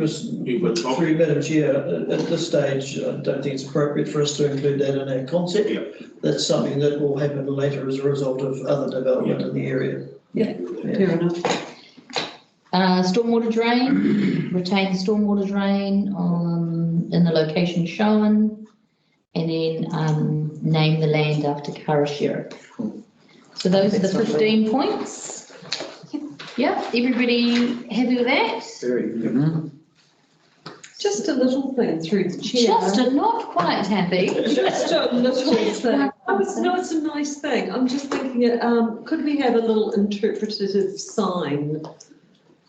Madam Chair, at this stage, I don't think it's appropriate for us to include that in our concept. That's something that will happen later as a result of other development in the area. Fair enough. Stormwater drain, retain the stormwater drain in the location shown, and then name the land after Kara Sheriff. So those are the 15 points. Yeah, everybody happy with that? Very. Just a little thing through the chair. Not quite happy. Just a little thing. It's a nice thing. I'm just thinking, could we have a little interpretative sign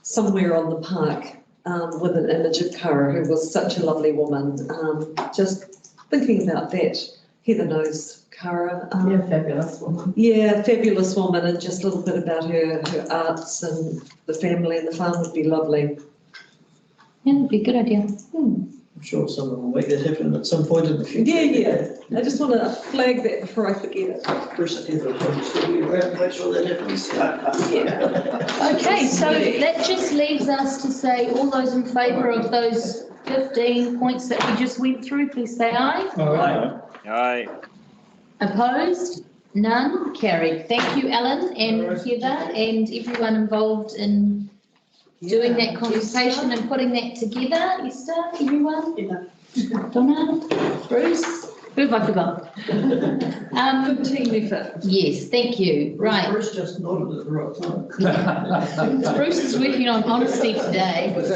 somewhere on the park with an image of Kara, who was such a lovely woman? Just thinking about that. Heather knows Kara. Fabulous woman. Yeah, fabulous woman, and just a little bit about her arts and the family and the farm would be lovely. Yeah, that'd be a good idea. I'm sure someone will make that happen at some point in the future. Yeah. I just want to flag that before I forget it. First, Heather, we'll make sure that happens. Okay, so that just leaves us to say all those in favour of those 15 points that we just went through, please say aye. Aye. Opposed? None? Carried. Thank you, Alan and Heather and everyone involved in doing that consultation and putting that together. Esther, everyone? Donna? Bruce? Who have I forgot? Good team effort. Yes, thank you. Right. Bruce just nodded at the right time. Bruce is working on honesty today. Was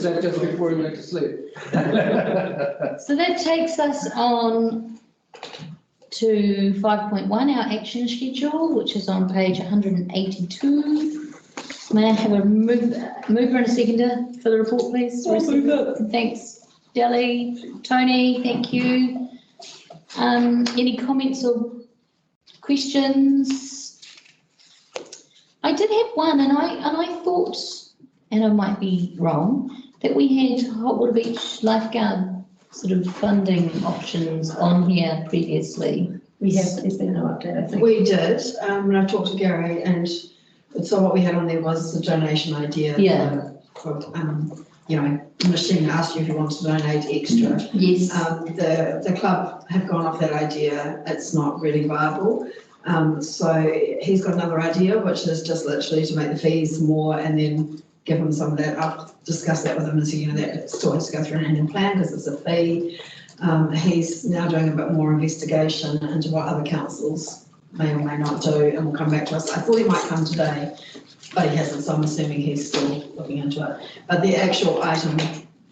that just before he went to sleep? So that takes us on to 5.1, our action schedule, which is on page 182. May I have a mover and a seconder for the report, please? I'll move it. Thanks, Delly. Tony, thank you. Any comments or questions? I did have one, and I thought, and I might be wrong, that we had Hot Water Beach lifeguard sort of funding options on here previously. We have, there's been no update, I think. We did, and I've talked to Gary, and so what we had on there was the donation idea. Yeah. For, you know, Machine asked you if you wanted to donate extra. Yes. The club have gone off that idea, it's not really viable. So he's got another idea, which is just literally to make the fees more and then give him some of that. I've discussed that with him and said, you know, that still has to go through an annual plan because it's a fee. He's now doing a bit more investigation into what other councils may or may not do, and will come back to us. I thought he might come today, but he hasn't, so I'm assuming he's still looking into it. But the actual item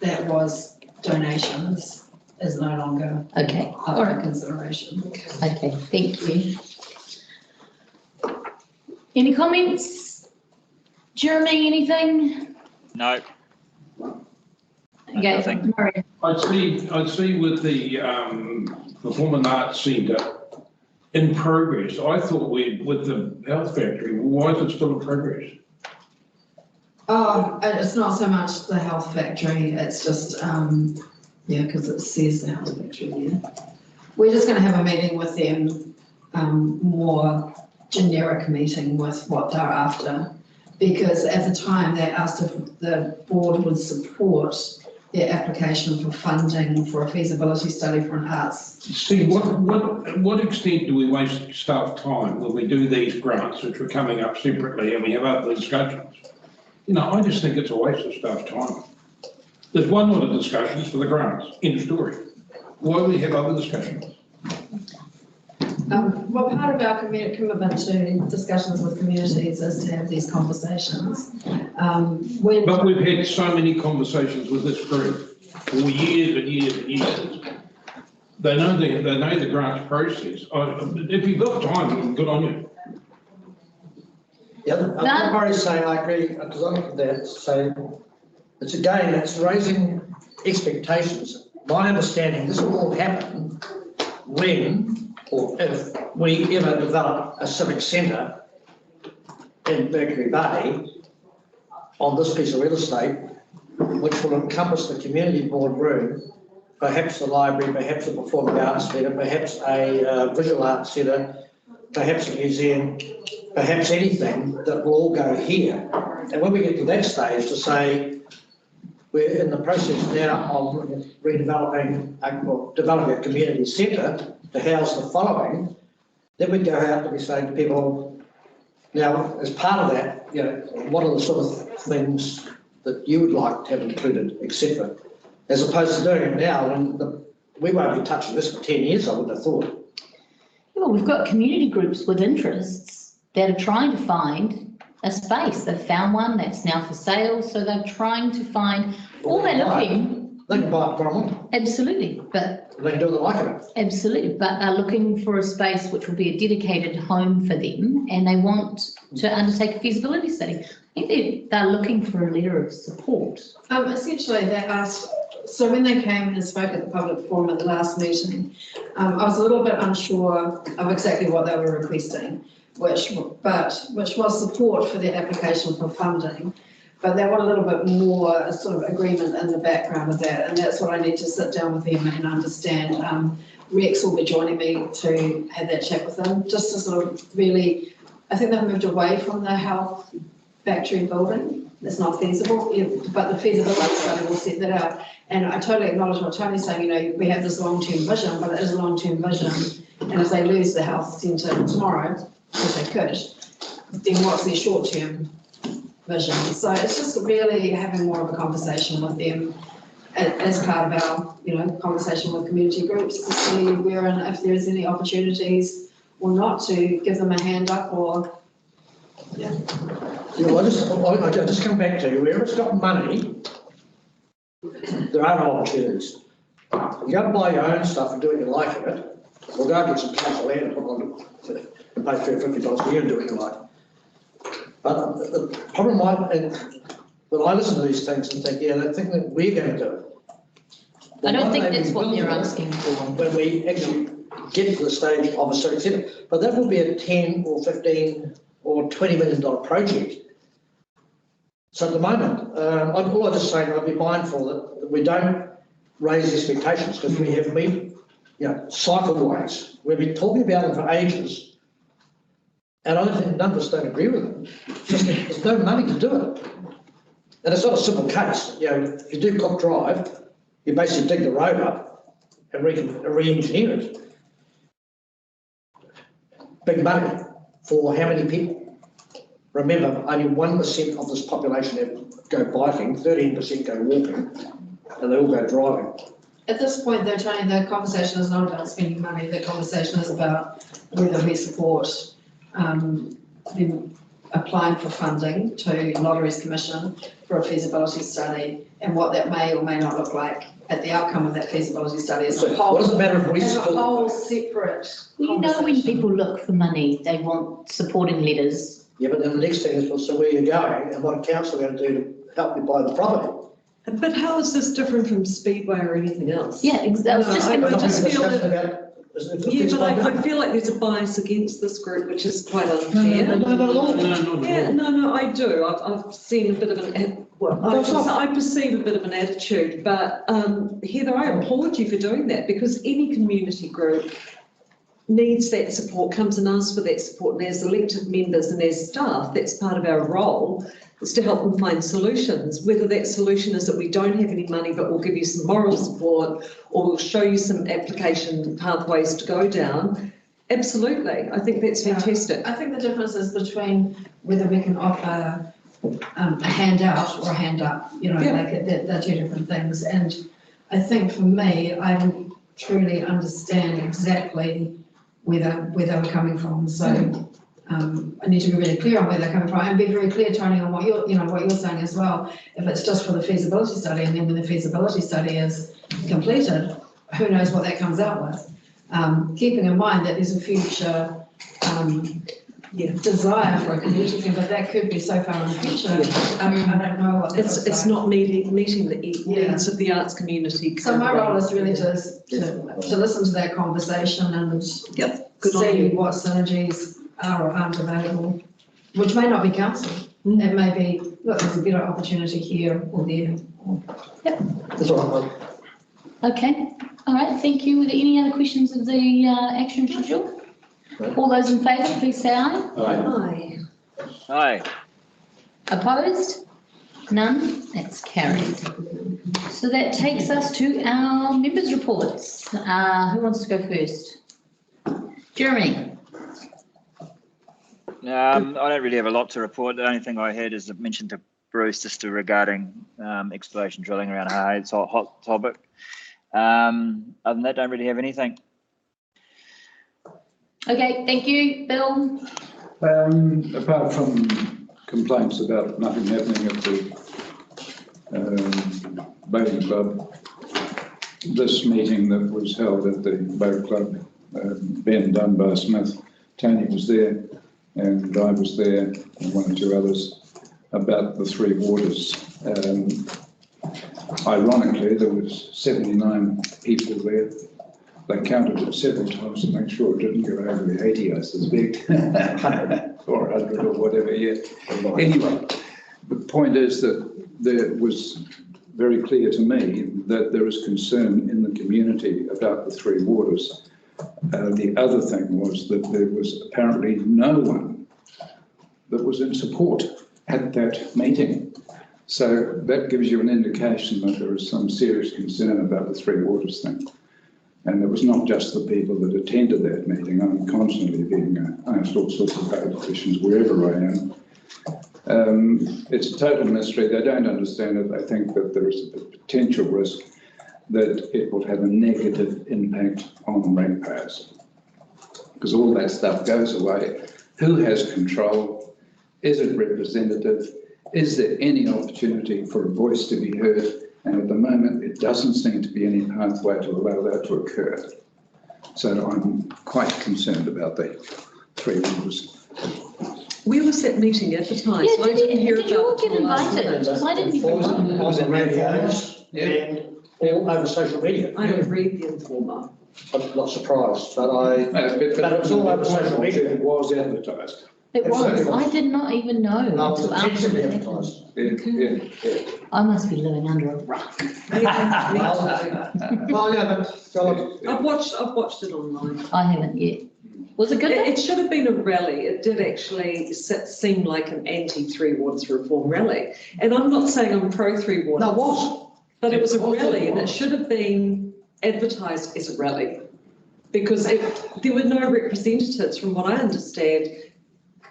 that was donations is no longer Okay. up All for right. consideration. Okay. Thank you. Any comments? Jeremy, anything? No, Okay. Nothing. Murray. I'd see with the Performing Arts Centre in progress. I thought with the health factory, why is it still in progress? Oh, it's not so much the health factory, it's just, yeah, because it says the health factory, yeah. We're just gonna have a meeting with them, more generic meeting with what they're after. Because at the time, they asked if the board would support their application for funding for a feasibility study for an arts. See, what extent do we waste staff time when we do these grants, which are coming up separately, and we have other discussions? You know, I just think it's a waste of staff time. There's one lot of discussions for the grants, end of story. Why do we have other discussions? Well, part of our commitment to discussions with communities is to have these conversations. But we've had so many conversations with this group for years and years and years. They know the grants process. If you've got time, good on you. Yeah, what Murray's saying, I agree, because I look at that, so it's raising expectations. My understanding, this will all happen when or if we ever develop a civic centre in Mercury Bay on this piece of real estate, which will encompass the community boardroom, perhaps the library, perhaps a performing arts centre, perhaps a visual arts centre, perhaps a museum, perhaps anything that will all go here. And when we get to that stage to say, we're in the process now of redeveloping, developing a community centre to house the following, then we go out and we say to people, now, as part of that, you know, what are the sort of things that you would like to have included, etc., as opposed to doing it now, and we won't be touching this for 10 years, I would have thought. Well, we've got community groups with interests that are trying to find a space. They've found one that's now for sale, so they're trying to find, all they're looking. They can buy it from them. Absolutely, but. They can do what they like of it. Absolutely, but they're looking for a space which will be a dedicated home for them, and they want to undertake a feasibility study. I think they're looking for a letter of support. Essentially, they asked, so when they came and spoke at the public forum at the last meeting, I was a little bit unsure of exactly what they were requesting, which was support for their application for funding. But they want a little bit more sort of agreement in the background of that, and that's what I need to sit down with them and understand. Rex will be joining me to have that chat with them, just to sort of really, I think they've moved away from the health factory building. It's not feasible, but the feasibility study will set that out. And I totally acknowledge what Tony's saying, you know, we have this long-term vision, but it is a long-term vision. And if they lose the health centre tomorrow, which they could, then what's their short-term vision? So it's just really having more of a conversation with them as part of our, conversation with community groups to see where and if there's any opportunities or not to give them a hand up or, I just come back to wherever it's got money, there are no opportunities. You go and buy your own stuff and do what you like in it, or go and get some council land and put on and pay $50 a year and do what you like. But the problem when I listen to these things and think, they think that we're going to do it. I don't think that's what they're asking for. When we actually get to the stage of a civic centre, but that will be a 10 or 15 or $20 million project. So at the moment, all I'm just saying, I'd be mindful that we don't raise expectations because we have cycleways. We've been talking about them for ages, and I don't think none of us don't agree with them. Just there's no money to do it, and it's not a simple case. If you do Cook Drive, you basically dig the road up and re-engineer it. Big money for how many people? Remember, only 1% of this population go biking, 13% go walking, and they all go driving. at this point, though, Tony, the conversation is not about spending money. The conversation is about whether we support them applying for funding to Lotteries Commission for a feasibility study and what that may or may not look like at the outcome of that feasibility study as a whole. What does it matter if we as a support? whole separate You know, when people look for money, they want supporting letters. Yeah, but then the next thing is, well, so where are you going and what are council going to do to help you buy the property? But how is this different from Speedway or anything else? Yeah, exactly. No, I just feel that, yeah, but I No, feel like there's a bias against this group, which is quite unfair. no, not at all. Yeah, no, I do. I've seen a bit of an, I perceive a bit of an attitude, but Heather, I applaud you for doing that, because any community group needs that support, comes and asks for that support, and as elected members and as staff, that's part of our role, is to help them find solutions. Whether that solution is that we don't have any money, but we'll give you some moral support, or we'll show you some application pathways to go down. Absolutely, I think that's fantastic. I think the difference is between whether we can offer a handout or a hand up, like they're two different things. And I think for me, I don't truly understand exactly where they were coming from. So I need to be really clear on where they're coming from, and be very clear, Tony, on what you're saying as well. If it's just for the feasibility study, and then when the feasibility study is completed, who knows what that comes out with? Keeping in mind that there's a future desire for a community thing, but that could be so far in the future. I don't know what It's not meeting the needs of the arts community. So my role is really to listen to that conversation and see what synergies are or aren't available, which may not be council. It may be, look, there's a better opportunity here or there. Yep. That's all right. Okay. All right. Thank you. Were there any other questions of the action schedule? All those in favour, please say aye. Aye. Aye. Opposed? None? That's carried. So that takes us to our members' reports. Who wants to go first? Jeremy? I don't really have a lot to report. The only thing I had is mentioned to Bruce just regarding exploration drilling around Hay. It's a hot topic. Other than that, don't really have anything. Okay, thank you. Bill? Apart from complaints about nothing happening at the boating club, this meeting that was held at the boat club, Ben Dunbar Smith, Tony was there, and I was there, and one or two others, about the three waters. Ironically, there was 79 people there. They counted it several times to make sure it didn't go over the 80, I suspect, 100 or 100 or whatever, yeah. Anyway, the point is that there was very clear to me that there is concern in the community about the three waters. The other thing was that there was apparently no one that was in support at that meeting. So that gives you an indication that there is some serious concern about the three waters thing. And it was not just the people that attended that meeting. I'm constantly being asked all sorts of questions wherever I am. It's a total mystery. They don't understand it. They think that there is a potential risk that it will have a negative impact on ratepayers. Because all that stuff goes away. Who has control? Is it representative? Is there any opportunity for a voice to be heard? And at the moment, it doesn't seem to be any pathway to allow that to occur. So I'm quite concerned about the three rules. Where was that meeting advertised? Yeah, I didn't hear did you all about get it till last invited? night. Why didn't you? I was on radios and all over social media. I don't read the Informer. I'm not surprised, but it was all over social media. It was advertised. It was. Absolutely. I did not even know I was until after intensively the advertised. Yeah. I must be living under a rock. Well, yeah, but so I've watched it online. I haven't yet. Was it good? It should have been a rally. It did actually seem like an anti-Three Waters reform rally. And I'm not saying I'm pro Three Waters. no, it was. But it was a rally and it should have been advertised as a rally. Because there were no representatives, from what I understand,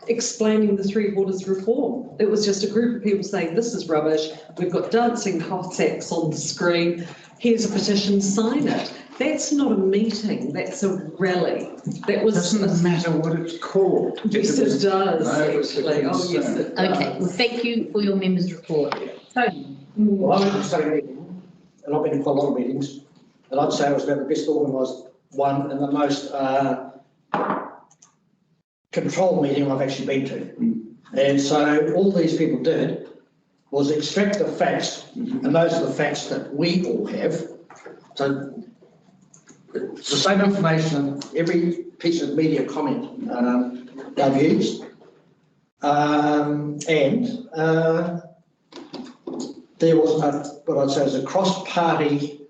explaining the Three Waters reform. It was just a group of people saying, this is rubbish. We've got dancing Cossacks on the screen. Here's a petition, sign it. That's not a meeting, that's a rally. That was. Doesn't matter what it's called. Yes, it does, No, actually. Oh, yes, it does. Okay, well, thank you for your members' report. Tony? Well, I went to the same meeting, and I've been to quite a lot of meetings, and I'd say it was about the best organised one and the most controlled meeting I've actually been to. And so all these people did was extract the facts, and those are the facts that we all have. So it's the same information in every piece of media comment they've used. There was what I'd say is a cross-party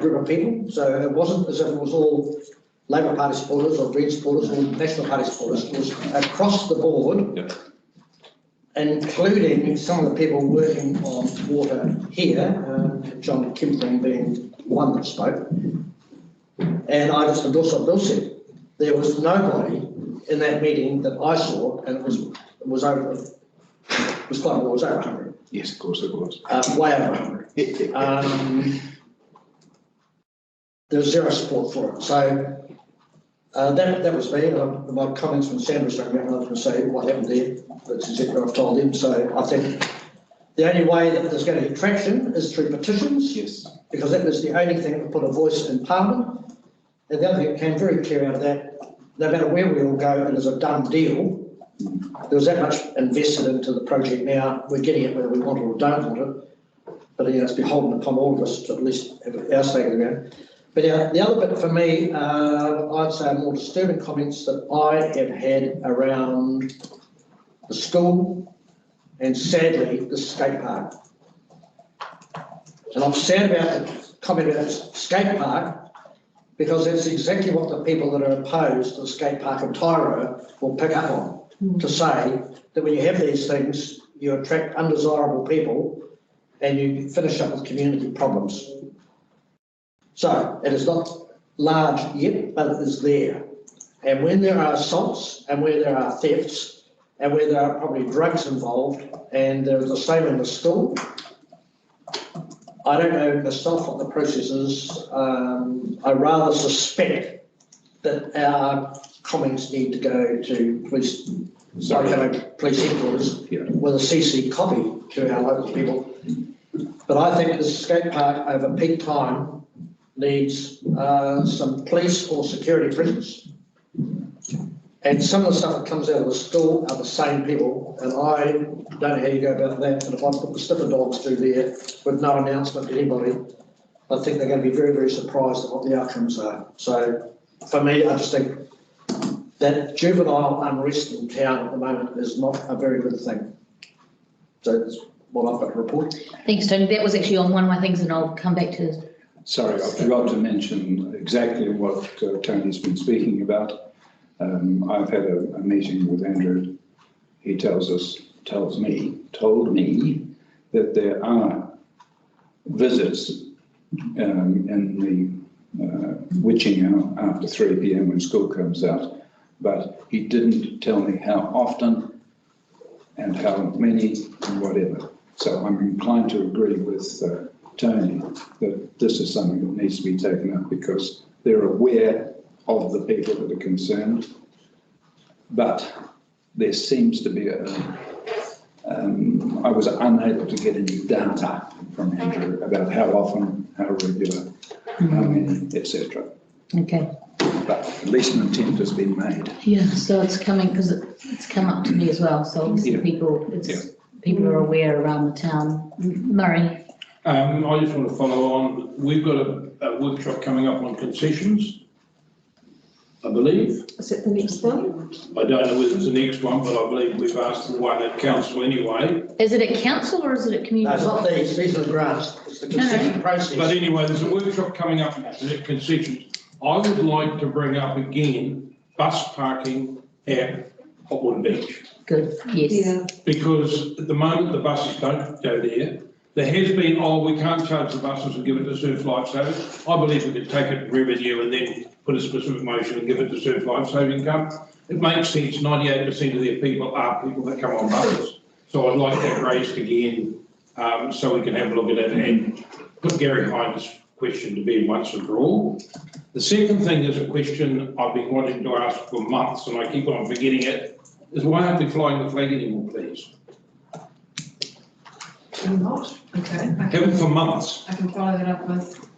group of people. So it wasn't as if it was all Labour Party supporters or Green supporters or National Party supporters. It was across the board, including some of the people working on water here, John Kimpling being one that spoke. And I just endorse what Bill said. There was nobody in that meeting that I saw, and it was over. It was quite a lot. It was over 100. Yes, of course it was. Way over 100. There was zero support for it. So that was me. My comments when Sandra was talking about, I was going to say what happened there. That's exactly what I've told him. So I think the only way that there's going to get traction is through petitions. Yes. Because that is the only thing that will put a voice in Parliament. And the other thing that came very clear out of that, no matter where we all go, it is a done deal. There was that much invested into the project now. We're getting it whether we want it or don't want it. But it's beholden upon all of us to at least have our stake in the ground. But the other bit for me, I'd say more disturbing comments that I have had around the school and sadly the skate park. And I'm sad about the comment about skate park because that's exactly what the people that are opposed to the skate park in Tyro will pick up on, to say that when you have these things, you attract undesirable people and you finish up with community problems. So it is not large yet, but it is there. And when there are assaults and where there are thefts and where there are probably drugs involved, and there's the same in the school, I don't know myself what the process is. I rather suspect that our comments need to go to police headquarters with a CC copy to our local people. But I think the skate park over peak time needs some police or security presence. And some of the stuff that comes out of the school are the same people, and I don't know how you go about that, but if I put the sniffer dogs through there with no announcement to anybody, I think they're going to be very, very surprised at what the outcomes are. So for me, I just think that juvenile unrest in town at the moment is not a very good thing. So that's what I've got to report. Thanks, Tony. That was actually on one of my things, and I'll come back to. Sorry, I forgot to mention exactly what Tony's been speaking about. I've had a meeting with Andrew. He told me that there are visits in the witching hour after 3 p.m. when school comes out, but he didn't tell me how often and how many and whatever. So I'm inclined to agree with Tony that this is something that needs to be taken up because they're aware of the people that are concerned, but there seems to be I was unable to get any data from Andrew about how often, how regular, how many, etc. Okay. But at least an attempt has been made. Yeah, so it's coming, because it's come up to me as well, so obviously people are aware around the town. Murray? I just want to follow on. We've got a workshop coming up on concessions, I believe. Is it the next one? I don't know whether it's the next one, but I believe we've asked for one at council anyway. Is it at council or is it at No, community? it's not these are the grants, it's the concession process. But anyway, there's a workshop coming up at concessions. I would like to bring up again bus parking at Hotwood Beach. Good, yes. Yeah. Because at the moment the buses don't go there. There has been, we can't charge the buses and give it to Surf Lifesaving. I believe we could take it revenue and then put a specific motion and give it to Surf Lifesaving Cup. It makes sense, 98% of their people are people that come on buses. So I'd like that raised again, so we can have a look at it and put Gary Hines' question to bed once and for all. The second thing is a question I've been wanting to ask for months and I keep on forgetting it, is why aren't we flying the flag anymore, please? We're not, okay. Haven't for months. I can follow that up with.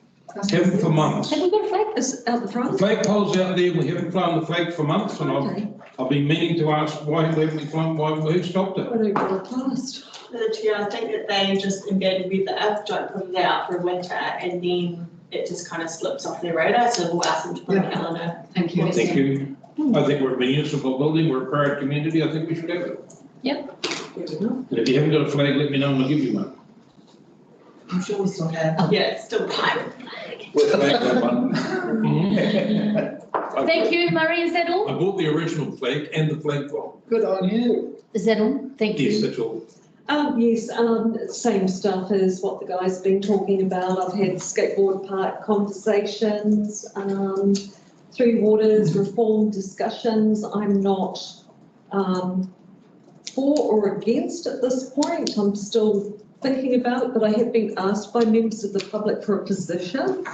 Haven't for months. Have we got a flag? Is out the The front? flagpole's out there, we haven't flown the flag for months, and Okay. I've been meaning to ask why haven't we flown, who stopped I it? don't go past. I think that they just embedded with the earth, don't put it out for winter, and then it just kind of slips off their radar, so we'll ask them to put a calendar. Thank you. Thank you. I think we're a municipal building, we're a proud community, I think we should have it. Good enough. And if you haven't got a flag, let me know and I'll give you one. I'm sure we still have. Yeah, it's still time. We'll make that one. Thank you, Murray, is that I all? bought the original flag and the flagpole. Good on you. Is that all? Thank Yes, you. that's all. Yes, same stuff as what the guys have been talking about. I've had skateboard park conversations, Three Waters reform discussions. I'm not for or against at this point. I'm still thinking about it, but I have been asked by members of the public for a position.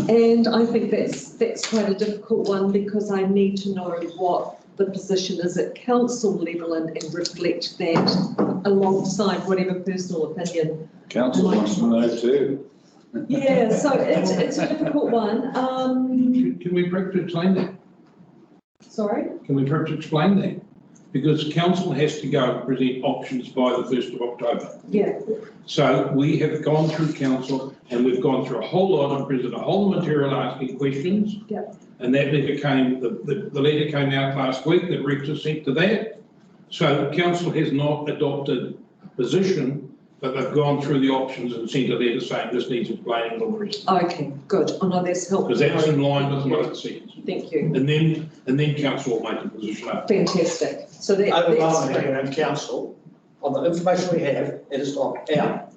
And I think that's quite a difficult one because I need to know what the position is at council level and reflect that alongside whatever personal opinion. Council wants to know too. Yeah, so it's a difficult one. Can we perhaps explain that? Sorry? Can we perhaps explain that? Because council has to go and present options by the 1st of October. Yeah. So we have gone through council and we've gone through a whole lot and presented a whole material asking questions. Yeah. And that letter came, the letter came out last week that Rex has sent to that. So council has not adopted a position, but they've gone through the options and sent a letter saying this needs explaining and all the rest. Okay, good. Oh, no, that's helpful. Because that's in line with what it says. Thank you. And then council will make a position up. Fantastic. So that's Overwhelmingly around council, on the information we have, it is not out.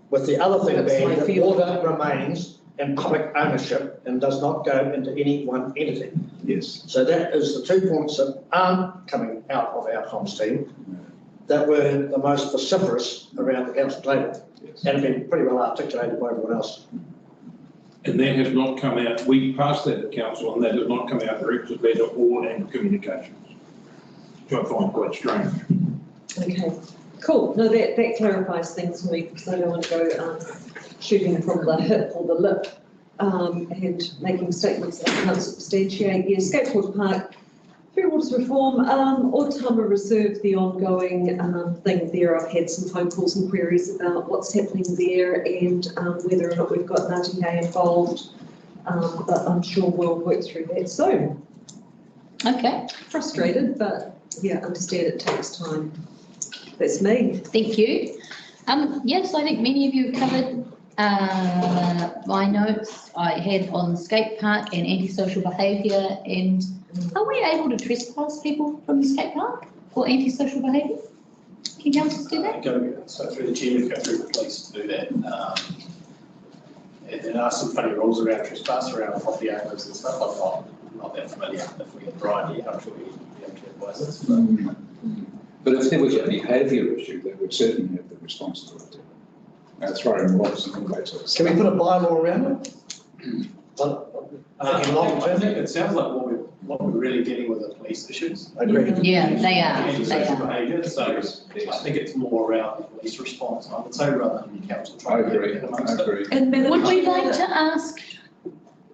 With the other thing That's being my that feeling. water remains in public ownership and does not go into any one entity. Yes. So that is the 2 points that aren't coming out of our comms team that were the most vociferous around the council table. Yes. And have been pretty well articulated by everyone else. And that has not come out, we passed that at council and that has not come out directed letter or in communications, which I find quite strange. Okay, cool. No, that clarifies things for me because I don't want to go shooting from the hip or the lip and making statements that I can't substantiate. Yeah, Skateboard Park, Three Waters reform, Otama Reserve, the ongoing thing there. I've had some phone calls and queries about what's happening there and whether or not we've got RTA involved, but I'm sure we'll work through that soon. Okay, Frustrated, but yeah, understand it takes time. That's me. thank you. Yes, I think many of you have covered my notes I had on the skate park and antisocial behaviour. And are we able to trespass people from the skate park for antisocial behaviour? Can councillors do that? So through the chairman, go through the police to do that. And there are some funny rules around trespass, around property owners and stuff. I'm not that familiar. If we get Brian here, I'm sure he'll be able to advise us. But if there was a behaviour issue, they would certainly have the responsibility. Throwing rocks and all that sort of Can we stuff. put a bylaw around it? Thinking long I term. think it sounds like what we're really dealing with are police issues. Agreed. Yeah, they are, they Antisocial are. behaviour, so I think it's more around the police response, I would say, rather than the council I trying to agree, get I amongst it. agree. And Madam Would we Chair, like to ask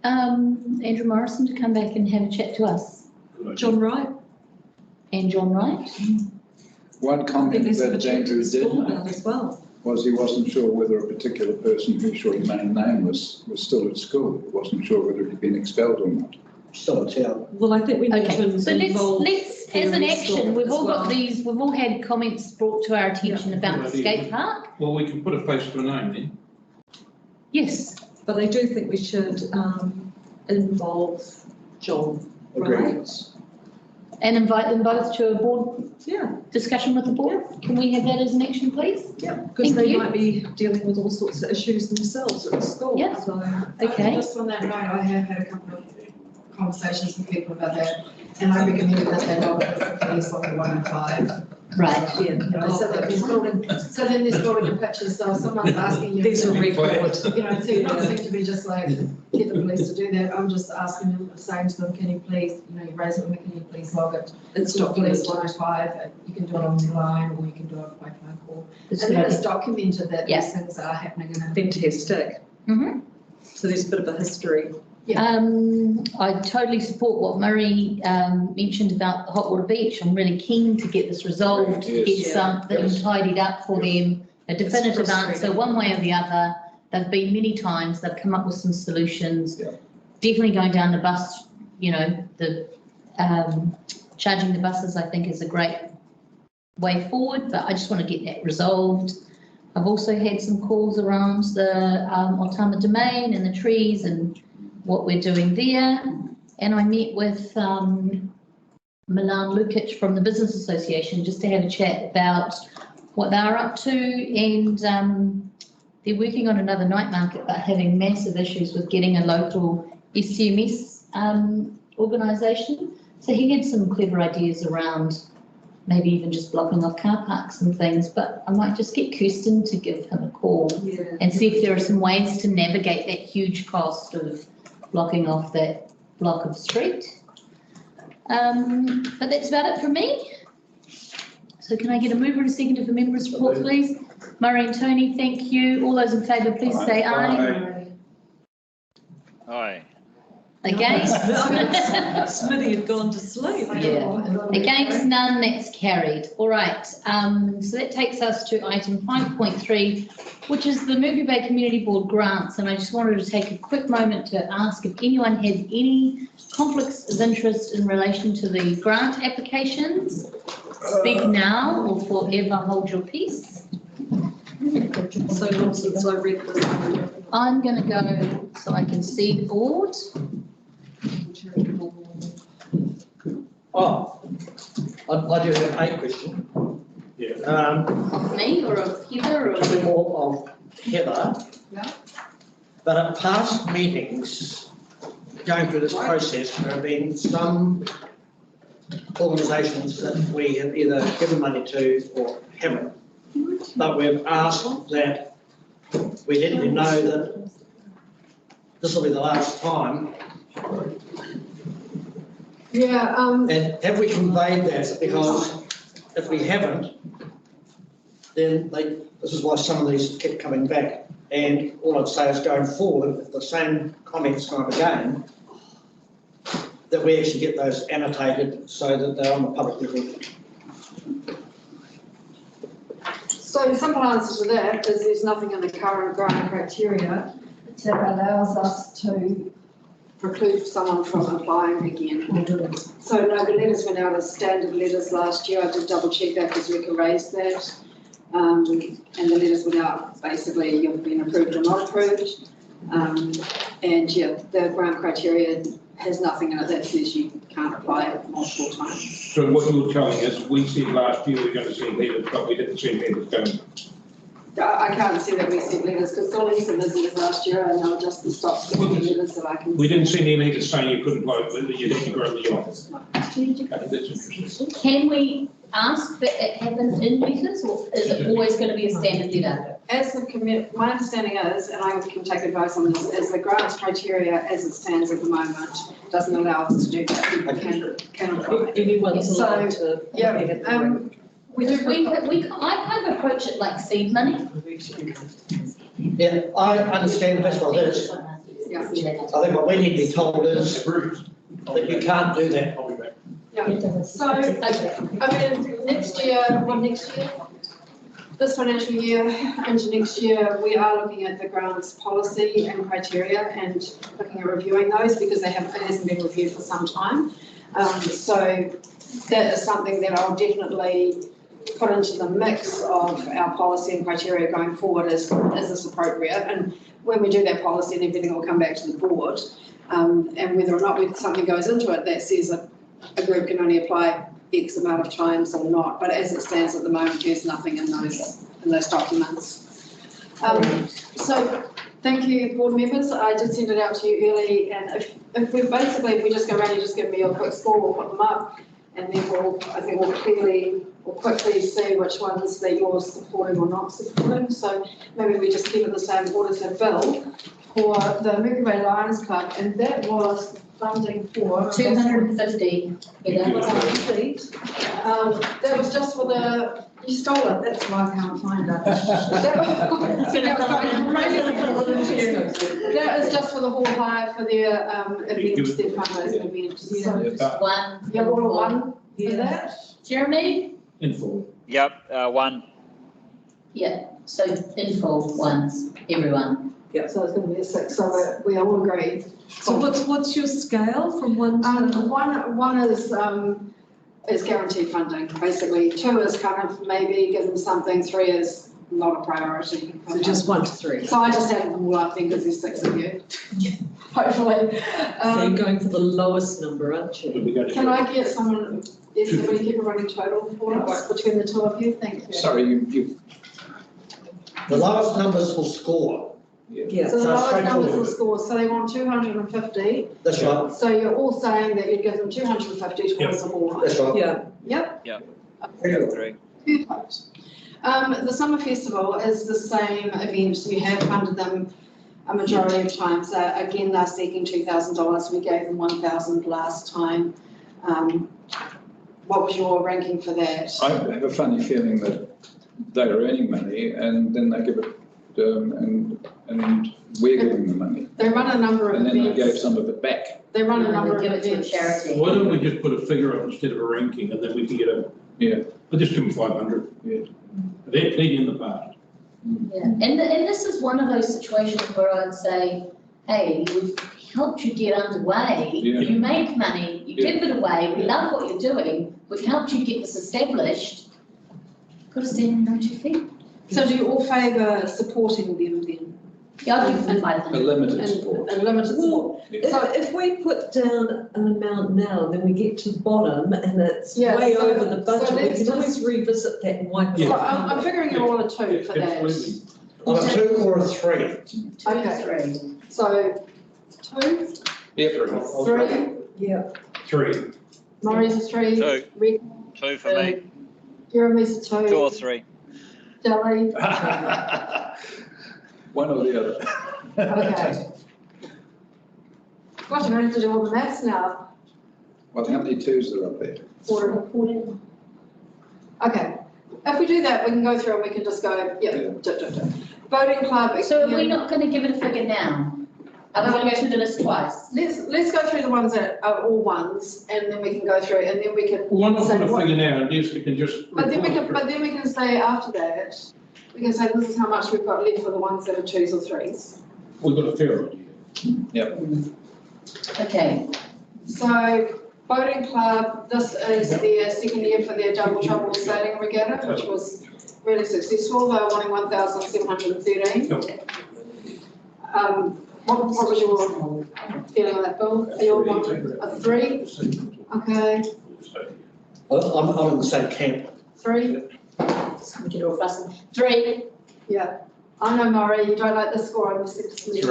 Andrew Morrison to come back and have a chat to us? John Wright? And John Wright? One I think comment there's that a chat to Andrew the did school make about as well. was he wasn't sure whether a particular person whose short name was still at school. He wasn't sure whether he'd been expelled or not. Still a town. Well, I think we need to Okay, so involve. let's, as an action, we've all got these, we've all had comments brought to our attention about the skate park. Well, we can put a face to a name then. Yes, But I do think we should involve John Agreed. Wright. and invite them both to a board Yeah, discussion with the board. Can we have that as an action, please? yeah, because Thank they you. might be dealing with all sorts of issues themselves at the school. Yeah. So Okay. Just on that note, I have had a couple of conversations with people about that, and I recommended that they log it for police on the 105. Right. You know, so that there's building, so then there's building a picture, so if someone's asking you. there's a record. You know, so you're not saying to me just like, get the police to do that, I'm just asking them, saying to them, can you please, you know, you raise it, can you please log it? It's To police documented. 105, you can do it online, or you can do it by phone call. That's And good then it's idea. documented that Yeah. these things are happening in a. Fantastic. Mhm. So there's a bit of a history. I totally support what Murray mentioned about the Hot Water Beach. I'm really keen to get this resolved, to get Yes. something tidied up for them, a definitive answer, frustrating. one way or the other. They've been many times, they've come up with some solutions. Yeah. Definitely going down the bus, you know, the charging the buses, I think, is a great way forward, but I just want to get that resolved. I've also had some calls around the Otama Domain and the trees and what we're doing there. And I met with Milan Lukic from the Business Association just to have a chat about what they're up to. And they're working on another night market, but having massive issues with getting a local SCMS organisation. So he had some clever ideas around maybe even just blocking off car parks and things, but I might just get Kirsten to give him a call Yeah. and see if there are some ways to navigate that huge cost of blocking off that block of street. But that's about it from me. So can I get a mover and a seconder for members' reports, please? Murray and Tony, thank you. All those in favour, please say aye. Aye. Against? Smitty had gone to sleep. Yeah. Against none, that's carried. All right, so that takes us to item 5.3, which is the Mercury Bay Community Board grants. And I just wanted to take a quick moment to ask if anyone has any conflicts of interest in relation to the grant applications. Speak now or forever hold your peace. So long since I read this. I'm going to go so I can see the board. Oh, I do have a question. Yeah. Of me or of Heather or? A bit more of Heather. Yeah. But at past meetings, going through this process, there have been some organisations that we have either given money to or haven't. But we've asked that we let them know that this will be the last time. Yeah, And have we conveyed that? Because if we haven't, then this is why some of these kept coming back. And all I'd say is going forward, if the same comments come up again, that we actually get those annotated so that they're on the public record. so the simple answer to that is there's nothing in the current grant criteria that allows us to preclude someone from applying again. So no, the letters went out as standard letters last year. I did double check that because Rika raised that. And the letters went out, basically you've been approved or not approved. And yeah, the grant criteria has nothing in it that says you can't apply it multiple times. So what you're telling us, we said last year we were going to see letters, but we didn't see letters going. I can't see that we sent letters because Dolly submitted it last year and I'll just stop sending letters that I can. We didn't see any letters saying you couldn't vote, that you had to grow the office. Okay, that's interesting. Can we, ask that it happen in letters, or is it always going to be a standard letter? As the my understanding is, and I can take advice on this, is the grants criteria as it stands at the moment doesn't allow us to do that. People can apply. Anyone's So, allowed to. yeah, I kind of approach it like seed money. Yeah, I understand that's what it is. Yeah. I think what we need to be told is that you can't do that. Yeah, so, I mean, next year, this financial year into next year, we are looking at the grants policy and criteria and looking at reviewing those because it hasn't been reviewed for some time. So that is something that I'll definitely put into the mix of our policy and criteria going forward. Is this appropriate? And when we do that policy and everything will come back to the board, and whether or not something goes into it that says a group can only apply X amount of times or not, but as it stands at the moment, there's nothing in those documents. So thank you, board members. I did send it out to you early, and if we just go around, you just give me a quick score, we'll put them up, and then I think we'll quickly see which ones that you're supporting or not supporting. So maybe we just keep it the same order. So Bill, for the Mercury Bay Lions Club, and that was funding for 250. That was just for you stole it, that's why I can't find it. That is just for the hall hire for their events, their fundraising events. So, One. yeah, all one for that. Jeremy? In full. Yep, one. Yeah, so in full, ones, everyone. Yeah, so it's going to be a 6, so we all agree. So what's your scale from 1 to? One is guaranteed funding, basically. 2 is kind of maybe give them something, 3 is not a priority. So just 1 to 3. So I just added them all up then because there's 6 of you, hopefully. So you're going for the lowest number, aren't you? Can I get someone, is somebody keep a running total for us between the 2 of you? Thank you. Sorry, you. The lowest numbers will score. Yeah. So the So lowest numbers will straightforward. score, so they want 250. That's right, So you're all saying that you'd give them 250 towards the hall. that's right. Yeah. Yep. Three. Perfect. The summer festival is the same event. We have funded them a majority of times. Again, they're seeking $2,000. We gave them 1,000 last time. What was your ranking for that? I have a funny feeling that they're earning money and then they give it, and we're giving them money. They run a number of And then they events. gave some of it back. They run a number of Give it to a events. charity. Why don't we just put a figure up instead of a ranking, and then we can get I'll just give them 500. Yeah. They're plenty in the past. Yeah, and this is one of those situations where I'd say, hey, we've helped you get underway. Yeah. You make money, you give it away, we love what you're doing, we've helped you get this established. Got to stand on your feet. So do you all favour supporting them then? Yeah, I'll give them A 500. limited support. And limited support? So if we put down an amount now, then we get to the bottom and it's Yeah, way so- over the budget, so we let's can always just- revisit that and wipe it So out. I'm figuring you're all a 2 for that. Absolutely. On a 2 or a 3? Okay. So 2, Yeah. 3, Yeah. 3. Murray's a 3, Two. Rick, 2 for me, Jeremy's a 2. 2 or 3. Delly, One or the other. okay. Gosh, I'm going to have to do all the maths now. Well, how many 2s are up there? 4. Okay, if we do that, we can go through and we can just go, Yeah. Voting club. So are we not going to give it a figure now? Are we going to go through the list twice? Let's go through the ones that are all ones, and then we can go through, and then we can. Well, why not say put a what- figure now, and just, we can just. But then we report can, but then we can say after that, we can say this is how much we've got left for the ones that are 2s or 3s. We've got a fair idea. Okay, So boating club, this is their second year for their double trouble sailing regatta, which was really successful. They were wanting 1,713. What was your feeling on that, Bill? Are you all wanting a 3? Okay, I'm in the same camp. 3? just make it all fussy. 3. Yeah. I know, Murray, you don't like the score, I'm just. 3.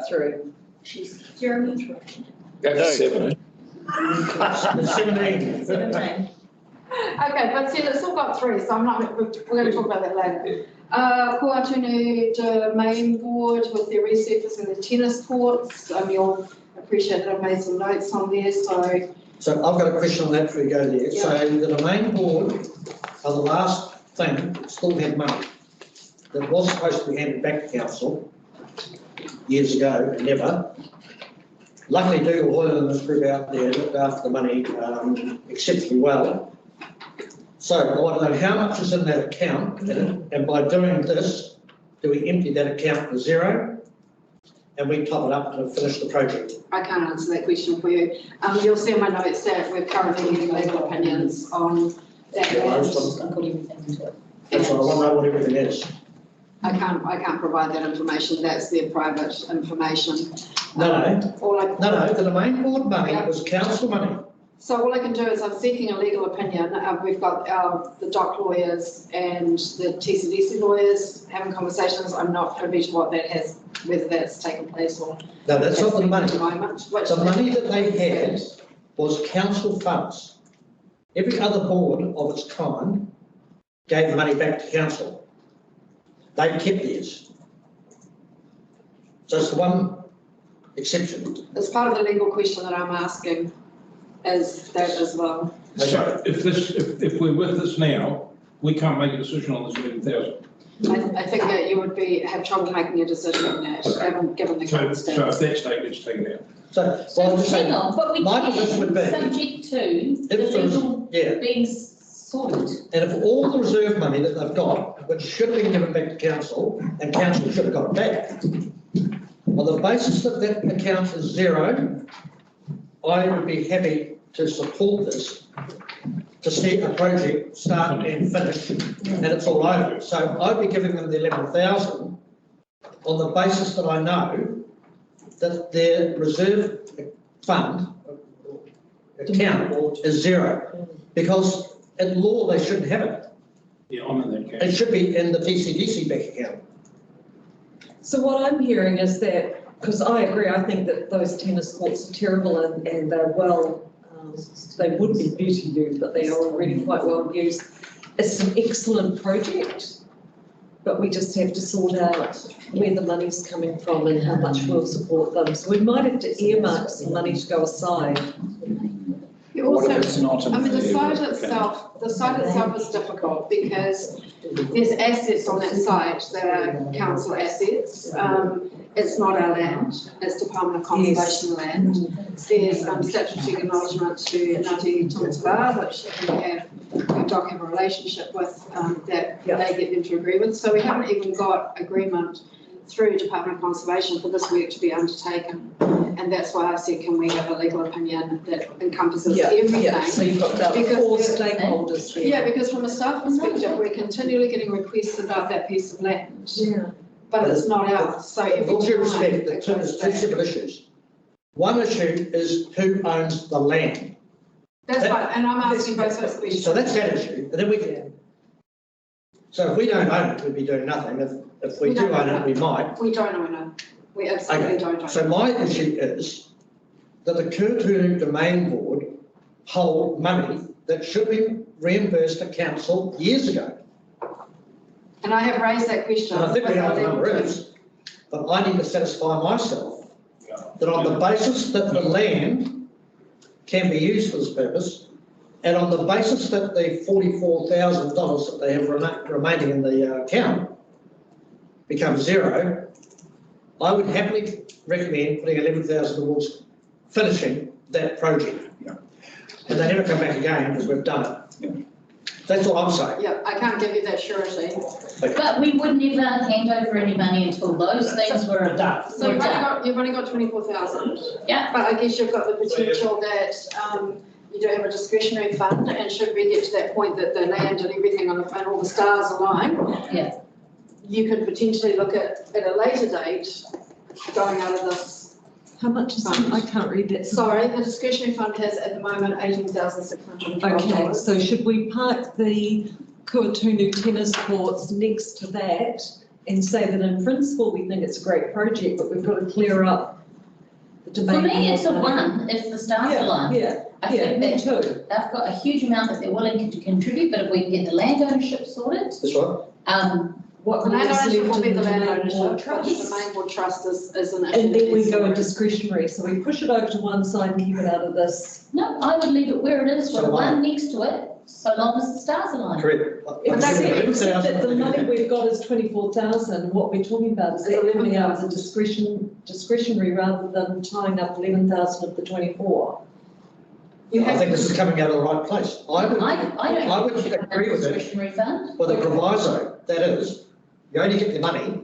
3. She's Jeremy. Go for 7. 17. 17. Okay, but see, it's all got three, so I'm not, we're gonna talk about that later. Ko Atunu Domain Board with their resurfacing the tennis courts. You'll appreciate that I've made some notes on there, so. So I've got a question on that before we go there. So the domain board are the last thing that still had money that was supposed to be handed back to council years ago and never. Luckily, Dougal Hoyle and this group out there looked after the money exceptionally well. So I want to know how much is in that account, and by doing this, do we empty that account to zero? And we top it up to finish the project? I can't answer that question for you. You'll see in my notes that we're currently getting legal opinions on that. Yeah, that's what I want to know what everything is. I can't provide that information. That's their private information. No, the domain board money was council money. So all I can do is I'm seeking a legal opinion. We've got the dock lawyers and the TCDC lawyers having conversations. I'm not privy to what that has, whether that's taken place or. No, that's not the money. At the moment. The money that they had was council funds. Every other board of its kind gave the money back to council. They kept theirs. So it's the one exception. As part of the legal question that I'm asking is that as well. So if we're with this now, we can't make a decision on this 11,000. I think that you would have trouble making a decision on that, given the current So status. if that's taken, it's taken out. So, well, I'm just saying, Hang on, but we my can, position would be, subject to the if there was, legal being sorted. and if all the reserve money that they've got, which should have been given back to council, and council should have got it back, on the basis that that account is zero, I would be happy to support this, to see a project start and finish, and it's all over. So I'd be giving them the 11,000 on the basis that I know that their reserve fund account is zero, because in law they shouldn't have it. Yeah, I'm in that It case. should be in the TCDC bank account. So what I'm hearing is that, because I agree, I think that those tennis courts are terrible and they're they would be better used, but they are already quite well used. It's an excellent project, but we just have to sort out where the money's coming from and how much we'll support them. So we might have to earmark some money to go aside. You also, What if it's not in the the- site itself is difficult because there's assets on that site that are council assets. It's not our land, it's Department of Conservation land. There's statutory acknowledgement to Ngāti Tōmatua, which we don't have a relationship with, that they get them to agree with. So we haven't even got agreement through Department of Conservation for this work to be undertaken. And that's why I said, can we have a legal opinion that encompasses everything? Yeah, so you've got about four stakeholders there. Yeah, because from a staff perspective, we're continually getting requests about that piece of land. Yeah. But it's not ours, so every With all due time respect, it there's comes two back. separate issues. One issue is who owns the land. That's right, and I'm asking both those questions. So that's that issue, and then we can. So if we don't own it, we'd be doing nothing. If we do own it, we might. We don't own it, we absolutely Okay, don't own so it. my issue is that the Kurtunu Domain Board hold money that should be reimbursed to council years ago. And I have raised that question. And I think we with know our what the legal number team. is, but I need to satisfy myself that on the basis that the land can be used for this purpose, and on the basis that the $44,000 that they have remaining in the account becomes zero, I would happily recommend putting 11,000 towards finishing that project. And they never come back again because we've done it. That's all I'm saying. Yeah, I can't give you that surety. But we would never hand over any money until those things were done. So you've only got 24,000. Yeah. But I guess you've got the potential that, you do have a discretionary fund, and should we get to that point that the land and everything and all the stars align, Yeah. you could potentially look at a later date, going out of this. How much is it? I can't read that. Sorry, the discretionary fund has at the moment $18,612. Okay, so should we park the Kuatunu tennis courts next to that and say that in principle we think it's a great project, but we've got to clear up For me, it's a one, if the stars align. Yeah, I yeah, think me that too. they've got a huge amount that they're willing to contribute, but if we can get the land ownership sorted, That's right. What The was land ownership left will be in the land main ownership, board but trust. the main board trust is an issue. And then we go Sorry. discretionary, so we push it over to one side and keep it out of this. no, I would leave it where it is with a So one next to it, so long as the stars align. Correct. Except that the money we've got is 24,000, what we're talking about is that coming out as a discretionary rather than tying up 11,000 of the 24. I think this is coming out of the right place. I would agree with it, Discretionary fund. with a proviso, that is, you only get the money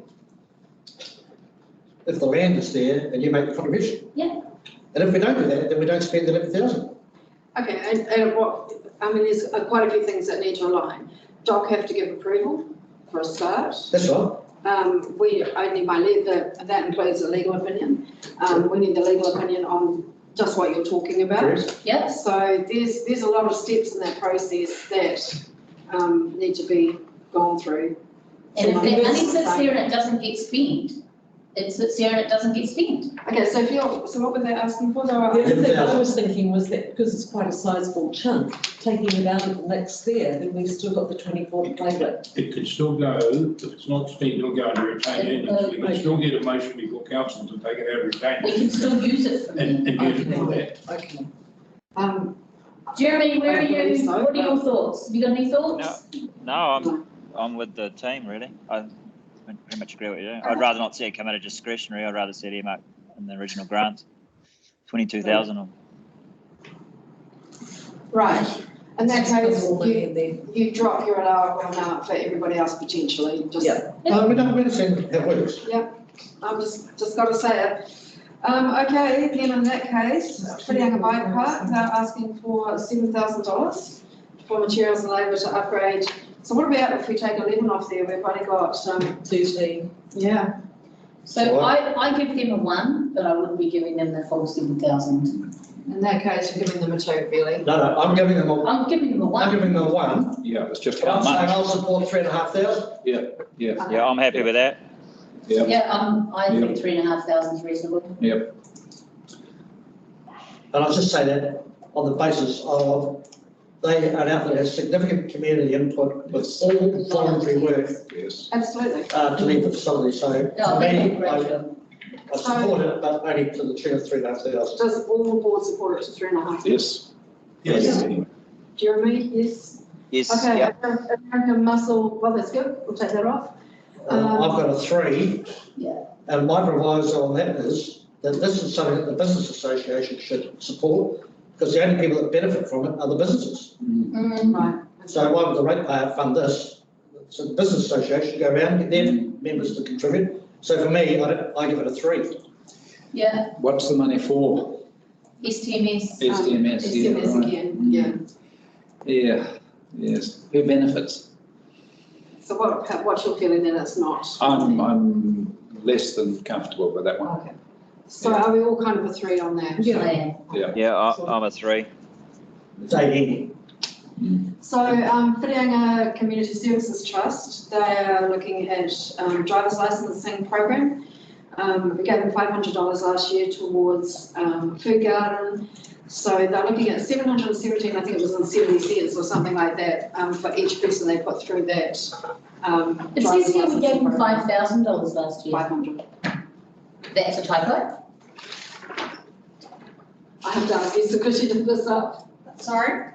if the land is there and you make the contribution. Yeah. And if we don't do that, then we don't spend the 11,000. Okay, and what, I mean, there's quite a few things that need to align. DOC have to give approval for a start. That's right. I need my that includes a legal opinion. We need the legal opinion on just what you're talking about. Correct. Yep. So there's a lot of steps in that process that need to be gone through. And if that money sits there and it doesn't get spent, it sits there and it doesn't get spent. Okay, so so what were they asking for? The other thing I was thinking was that because it's quite a sizable chunk, taking it out of the mix there, then we've still got the 24 to play with. It could still go, if it's not spent, it'll go under retained earnings. We can still get a motion before council to take it out of retained. We can still use it for And use it for that. Okay. Jeremy, where I are you? believe so, What are your thoughts? Have you got any thoughts? No, I'm with the team, really. I pretty much agree with you. I'd rather not see it come out of discretionary. I'd rather see it earmarked in the original grant. 22,000. Right. In that case, Money in there. you drop your allowable amount for everybody else potentially, just. Yeah. No, we don't understand how it works. I'm just got to say it. Okay, then in that case, Whitianga Bike Park, they're asking for $7,000 for materials and labour to upgrade. So what about if we take 11 off there? We've only got 13. Yeah. So I give them a one, but I wouldn't be giving them the full 7,000. In that case, you're giving them a two, really. No, I'm giving them I'm giving them a I'm one. giving them a one. Yeah, it's just And how I'm saying much. I'll support 3,500. Yeah, I'm happy with that. Yeah, Yeah, I think 3,500 is reasonable. yep. And I'll just say that on the basis of they are an outfit that has significant community input with all voluntary work Yes. Absolutely. to leave the facility. So No, for they me, did a great job. I support it, but only to the tune of 3,500. Does all the board support it to 3,500? Yes. Yes. Jeremy, yes? Yes, Okay, yeah. American Muscle, well, that's good, we'll take that off. I've got a 3. Yeah. And my proviso on that is that this is something that the business association should support, because the only people that benefit from it are the businesses. Right. So why would the ratepayer fund this? So the business association go around and get their members to contribute. So for me, I give it a 3. Yeah, What's the money for? STMS. STMS. yeah, SMS right. again, yeah. Yeah, yes. Who benefits? So what's your feeling then it's not? I'm less than comfortable with that one. Okay. So are we all kind of a 3 on that? Yeah. Yeah, I'm a 3. It's 8. So Whitianga Community Services Trust, they are looking at driver's licensing program. We gave them $500 last year towards food garden. So they're looking at 717, I think it was in 70 cents or something like that, for each person they put through that. It says here we gave them $5,000 last year. 500. That's a typo? I have to ask you, could you look this up? Sorry?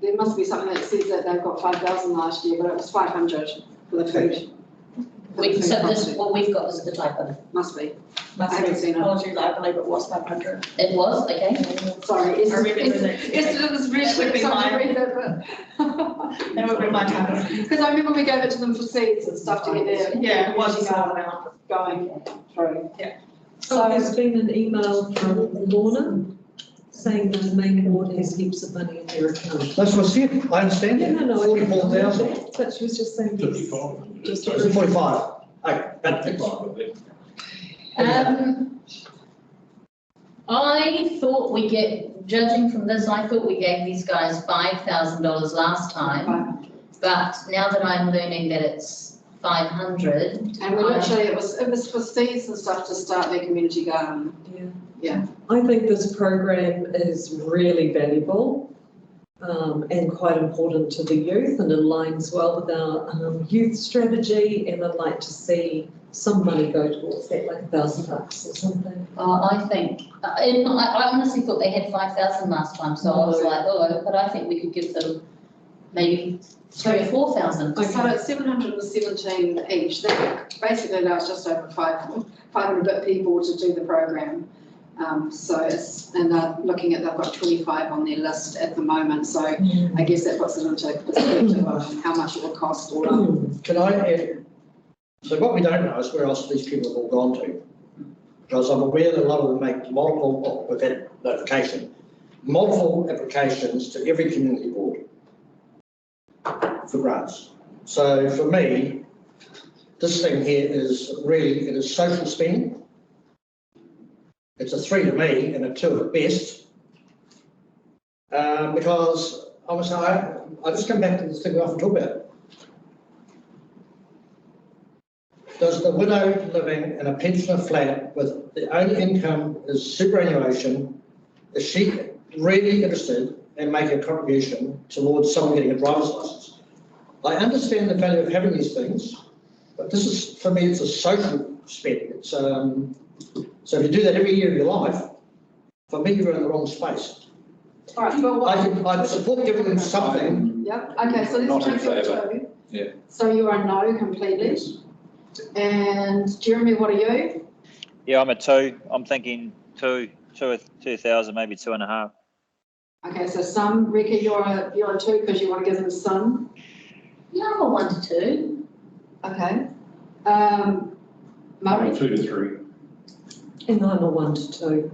There must be something that says that they've got 5,000 last year, but it was 500 for the food. So this, what we've got is the typo. Must be. I haven't seen it. Apologies, I believe it was 500. It was, okay. Sorry, I remember that. it was really That would be quick, so I mine. read it, but. That would be my time. Because I remember we gave it to them for seeds and stuff to get their. Yeah, it was a small amount. Going through. So there's been an email from Lorna saying that the main board has heaps of money in their account. That's what I said. I understand Yeah, that. no, 44,000. But she was just saying. yes. 55. Just So to- 45. Okay, but I thought we judging from this, I thought we gave these guys $5,000 last time. But now that I'm learning that it's 500. And we literally, it was for seeds and stuff to start their community garden. I think this program is really valuable and quite important to the youth and aligns well with our youth strategy, and I'd like to see some money go towards that, like $1,000 or something. I think, I honestly thought they had 5,000 last time, so I was like, oh, but I think we could give them maybe 3,000 or 4,000. So it's 717 each. That basically allows just over 500 bit people to do the program. So it's, and they're looking at, they've got 25 on their list at the moment. So I guess that puts it into perspective of how much it will cost all up. Can I add? So what we don't know is where else these people have all gone to. Because I'm aware that a lot of them make multiple, well, we've had notification, multiple applications to every community board for grants. So for me, this thing here is really, it is social spending. It's a 3 to me and a 2 at best. Because obviously I just come back to this thing we often talk about. Does the widow living in a pensioner flat with the only income is superannuation, is she really interested in making a contribution towards someone getting a driver's license? I understand the value of having these things, but this is, for me, it's a social spending. It's, so if you do that every year of your life, for me, you're in the wrong space. All right, well, I'd support giving them something. Yep, okay, so let's Not in take it favour. to. Yeah. So you are no completely. Yes. And Jeremy, what are you? Yeah, I'm a 2. I'm thinking 2,000, maybe 2.5. Okay, so some, Rika, you're a 2 because you want to give them some. Yeah, I'm a 1 to 2. Okay. I'm Murray? a 2 to 3. And I'm a 1 to 2.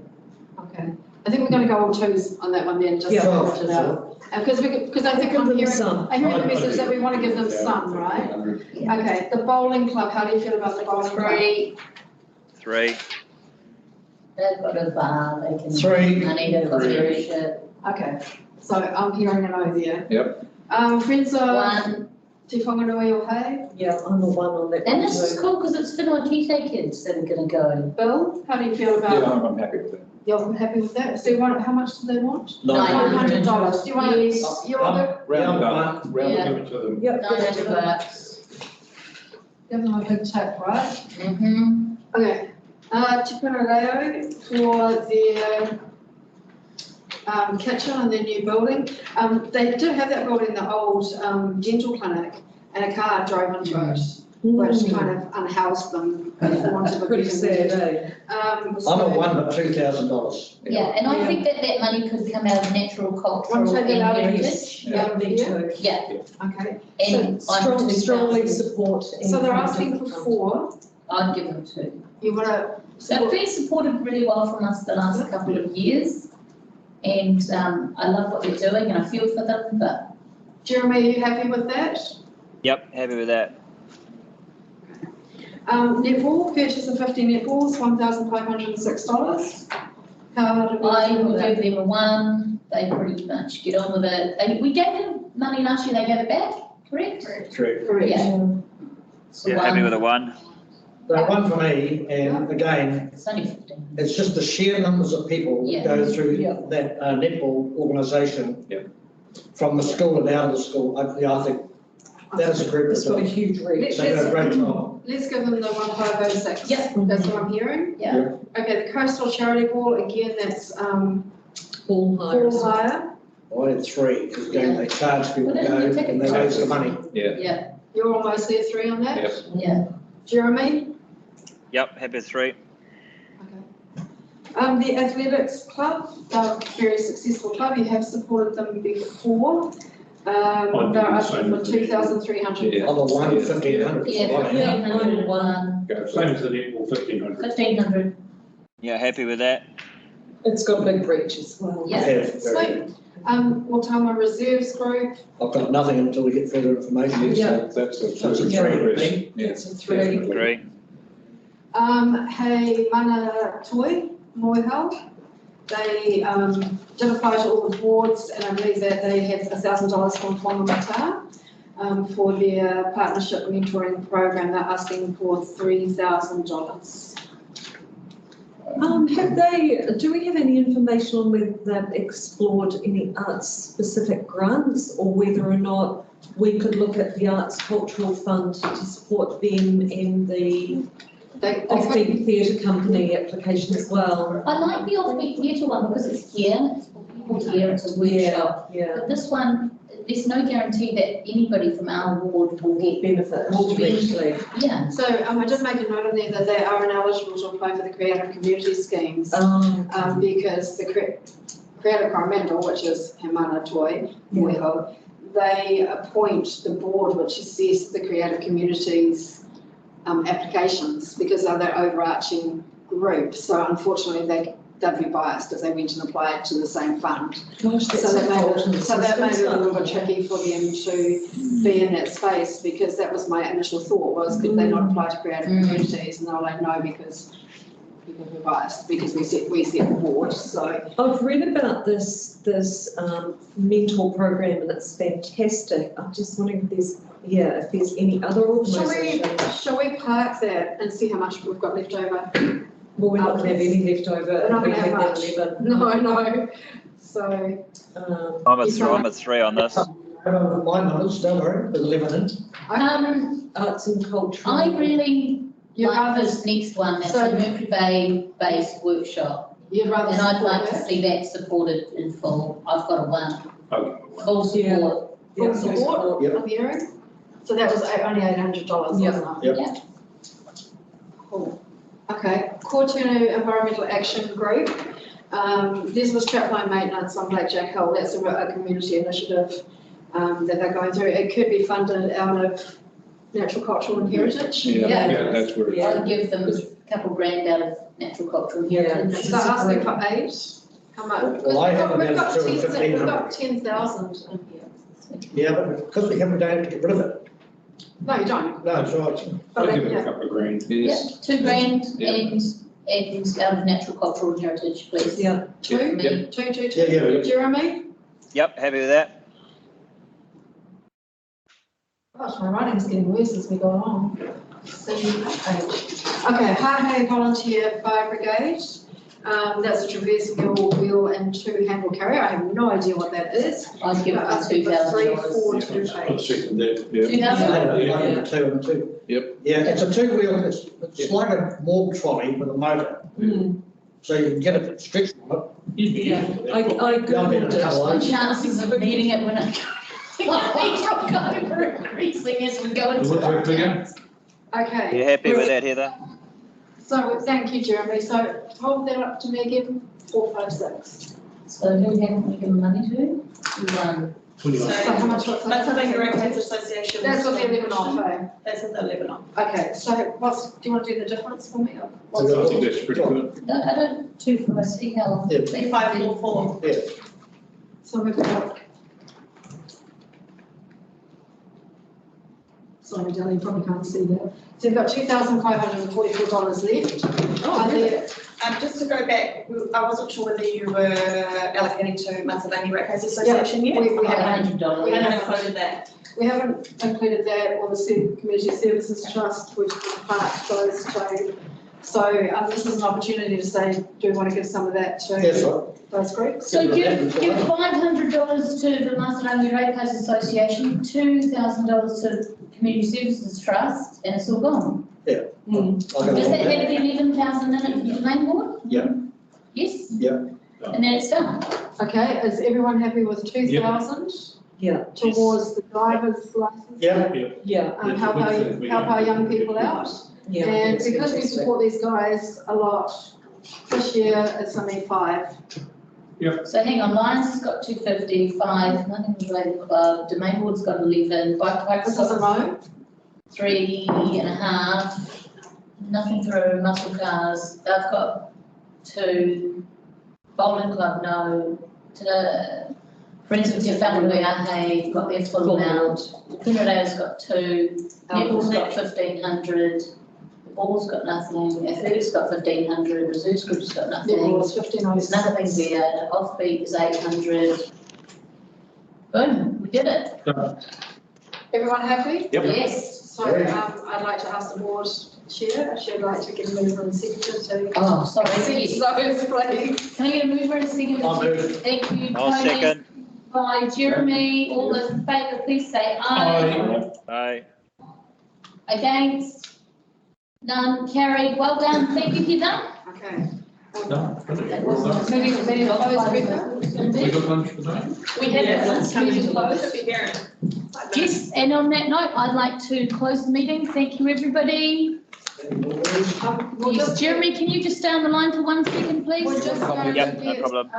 Okay. I think we're going to go all 2s on that one then, just Yeah. to sort it out. Because I think I'm hearing the message that we want to give them some, right? Yeah. Okay, the bowling club, how do you feel about the bowling club? 3. They've got a bar, they can. 3. Money, they've got membership. Okay, so I'm hearing a no there. Yep. Friends of 1. Te Whanganui o Hei. Yeah, I'm a 1 on that one And this is too. cool because it's Whenua Tite kids that are going to go. Bill, how do you feel Yeah, about, I'm happy with that. you're happy with that? So you want, how much do they want? $900. $900. Do you want Yes. to, you want to Round it up, round Yeah. it, give it to them. Yep. $900. give them a big tip, right? Mm-hmm. Okay, Tupuna Reo for their kitchen and their new building. They do have that building, the old dental clinic, and a car drove into it, which kind of unhoused them, for want of a Pretty better sad, word. eh? I'm a 1 but $2,000. Yeah, and I think that money could come out of natural, cultural Want to take it out of and this? heritage. Out of Me here? too. Yeah, Okay, and So I'm strongly 2,000. support. so they're asking for 4. I'd give them 2. You want to, They've been supported really well from us the last couple of years. And I love what they're doing and I feel for them, but. Jeremy, are you happy with that? Yep, happy with that. Netball, purchase of 50 netballs, $1,506. How do we I feel will with that? give them a 1, they pretty much get on with it. We gave them money last year, they gave it back, correct? Correct. Correct. Yeah. So Yeah, happy 1, with a 1. They're 1 for me, and again, it's only 15. it's just the sheer numbers of people that Yeah. go through Yeah. that netball organisation. Yep. From the school and out of the school, I think that is a group It's got a that's, huge reach. they do a great job. Let's give them the 1,506. Yep. That's what I'm hearing. Yeah. Okay, the coastal charity ball, again, that's Ball hire. ball hire. I had 3, because again, they charge people to Well, go then you take and they it. raise the money. Yeah. Yeah, You're almost there, 3 on that? Yep. yeah. Jeremy? Yep, happy with 3. Okay. The athletics club, they're a very successful club. You have supported them before. They're asking for 2,300. Yeah. I'm a 1, Yeah. 1,500. Yeah, Yeah, 1,500, 1. Go, same as the netball, 1,500. 1,500. Yeah, happy with that. It's got a big reach as well. Yeah. Sweet. Wautama Reserves Group, I've got nothing until we get further information. Yeah. That's a So it's a 3 progress. for me. Yeah. It's a 3. Definitely. Agree. Hei Mana Toi, Moehau. They did apply to all the boards, and I believe that they had $1,000 from Whangamata. for their partnership mentoring program. They're asking for $3,000. Do we have any information on whether they've explored any arts specific grants or whether or not we could look at the Arts Cultural Fund to support them and the Off-Beat Theatre Company application as well? I like the Off-Beat Theatre one because it's here, it's for people here, it's a workshop. Yeah. But this one, there's no guarantee that anybody from our ward will get Benefit. Will be- eventually. Yeah. So I did make a note on there that they are ineligible to apply for the Creative Community schemes because the Creative Coromandel, which is Hemana Toi, Moeho, they appoint the board which assess the creative communities applications because they're their overarching group. So unfortunately, they'd be biased if they went and applied to the same fund. Gosh, that's So that made it a little bit Yeah. tricky for them to be in that space because that was my initial thought was could they not apply to creative communities? And they were like, no, because we're biased because we set the board. So I've read about this mentor program and it's fantastic. I'm just wondering if there's any other organisations. shall we park that and see how much we've got left over? Well, we're not going to have any left over. We're not We gonna have had much. 11. No. So I'm a 3 on this. My numbers, don't worry, there's 11 in. Arts and culture. I really You'd like rather- this next one, that's So- a Mercury Bay based workshop. you'd rather And I'd support like to that? see that supported in full. I've got a 1, Okay. full support. Full support Yep. of the hearing? So that was only $800, wasn't it? Yep. Cool. Okay, Kortunu Environmental Action Group. This was trapline maintenance on Blackjack Hill. That's a community initiative that they're going through. It could be funded out of natural, cultural and heritage. Yeah, that's where. Yeah. I'd give them a couple grand out of natural cultural Yeah. heritage. So asking for 8. How much? Well, I We've got- haven't we've got managed to 10 1500. We've got 10,000 in here. Yeah, but because we haven't done it to get rid of it. No, you don't. No, it's right. But I'll give it a yeah. couple of grand. Yeah, Yes. 2 grand Yeah. and out of natural cultural and heritage, please. Yeah. For me. Two. Yeah, yeah. Jeremy? Yep, happy with that. Gosh, my writing's getting worse as we go along. Okay, Hahe Volunteer Fire Brigade. That's a traverse wheel and 2 handle carrier. I have no idea what that is. I'd give But them asking for $2,000. 3, 4, 2, I'll 8. second that, yeah. 2,000? Yeah, 2 and 2. Yep. Yeah, it's a two-wheel, it's like a morgue trolley with a motor. So you can get a stretch on it. Yeah. I googled The it. chances of needing it when it are increasing as we go into. What's that figure? You Okay, happy with that, Heather? so thank you, Jeremy. So hold that up to me again, 4, 5, 6. So who haven't we given money to? 1. So how much, what's That's that? something Directors Association. That's what the 11 off, eh? That's what the 11 off. Okay, so do you want to do the difference for me? I think that's pretty good. I don't, 2 for my see how. Yeah. 3544. Yeah. So we've got. Sorry, Dale, you probably can't see that. So we've got $2,544 left. Oh, Are there- Just to go back, I wasn't sure whether you were allocating to Matabele Ratepayers Association yet. we haven't. $100. We haven't included that. We haven't included that or the Community Services Trust, which part those two. So this is an opportunity to say, do we want to give some of that Yes, to right. those groups? So give $500 to the Matabele Ratepayers Association, $2,000 to Community Services Trust, and it's all gone. I'll go Does along that with have that. the 11,000 in it for the main board? Yeah. Yes? Yeah. And then it's done. Okay, is everyone happy with 2,000 Yeah. towards the driver's license? Yeah. Yeah. Help our young people out. Yeah. And because we support these guys a lot, this year it's only 5. So hang on, Lions has got 255, nothing related club, Domain Board's got 11, Bike Park's This is a got no. 3.5, nothing through Muscle Cars, they've got 2, Bowling Club, no, to Friends of Whakawhai Ahe, got their full amount, Punara's got 2, Netball's got 1,500, the Ball's got nothing, Athletics got 1,500, Reserves Group's got Yeah, well, nothing. it's 1506. There's nothing there, Offbeat is 800. Boom, we did it. Everyone happy? Yep. Yes. So, I'd like to ask the board chair, if she'd like to give me from secretary to. Oh, sorry. Yes, those, please. Can I get a mover and a second? I'll move. Thank you, I'll Tony. second. By Jeremy, all those in favour, please say aye. Aye. Against? None, carried, well done, thank you, Heather. Okay. No, Moving to meeting closed, Rebecca? we got lunch today? We had that meeting closed, if you're hearing. Yes, and on that note, I'd like to close the meeting, thank you, everybody. Yes, Jeremy, can you just stay on the line for 1 second, please? We're just going Yep, to no get problem.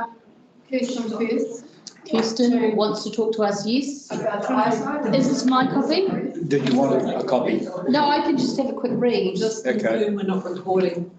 questions first Kirsten wants to talk to us, yes. about the eyesight. Is this my copy? Did you want a copy? No, I can just have a quick read. Just Okay. confirm we're not recording.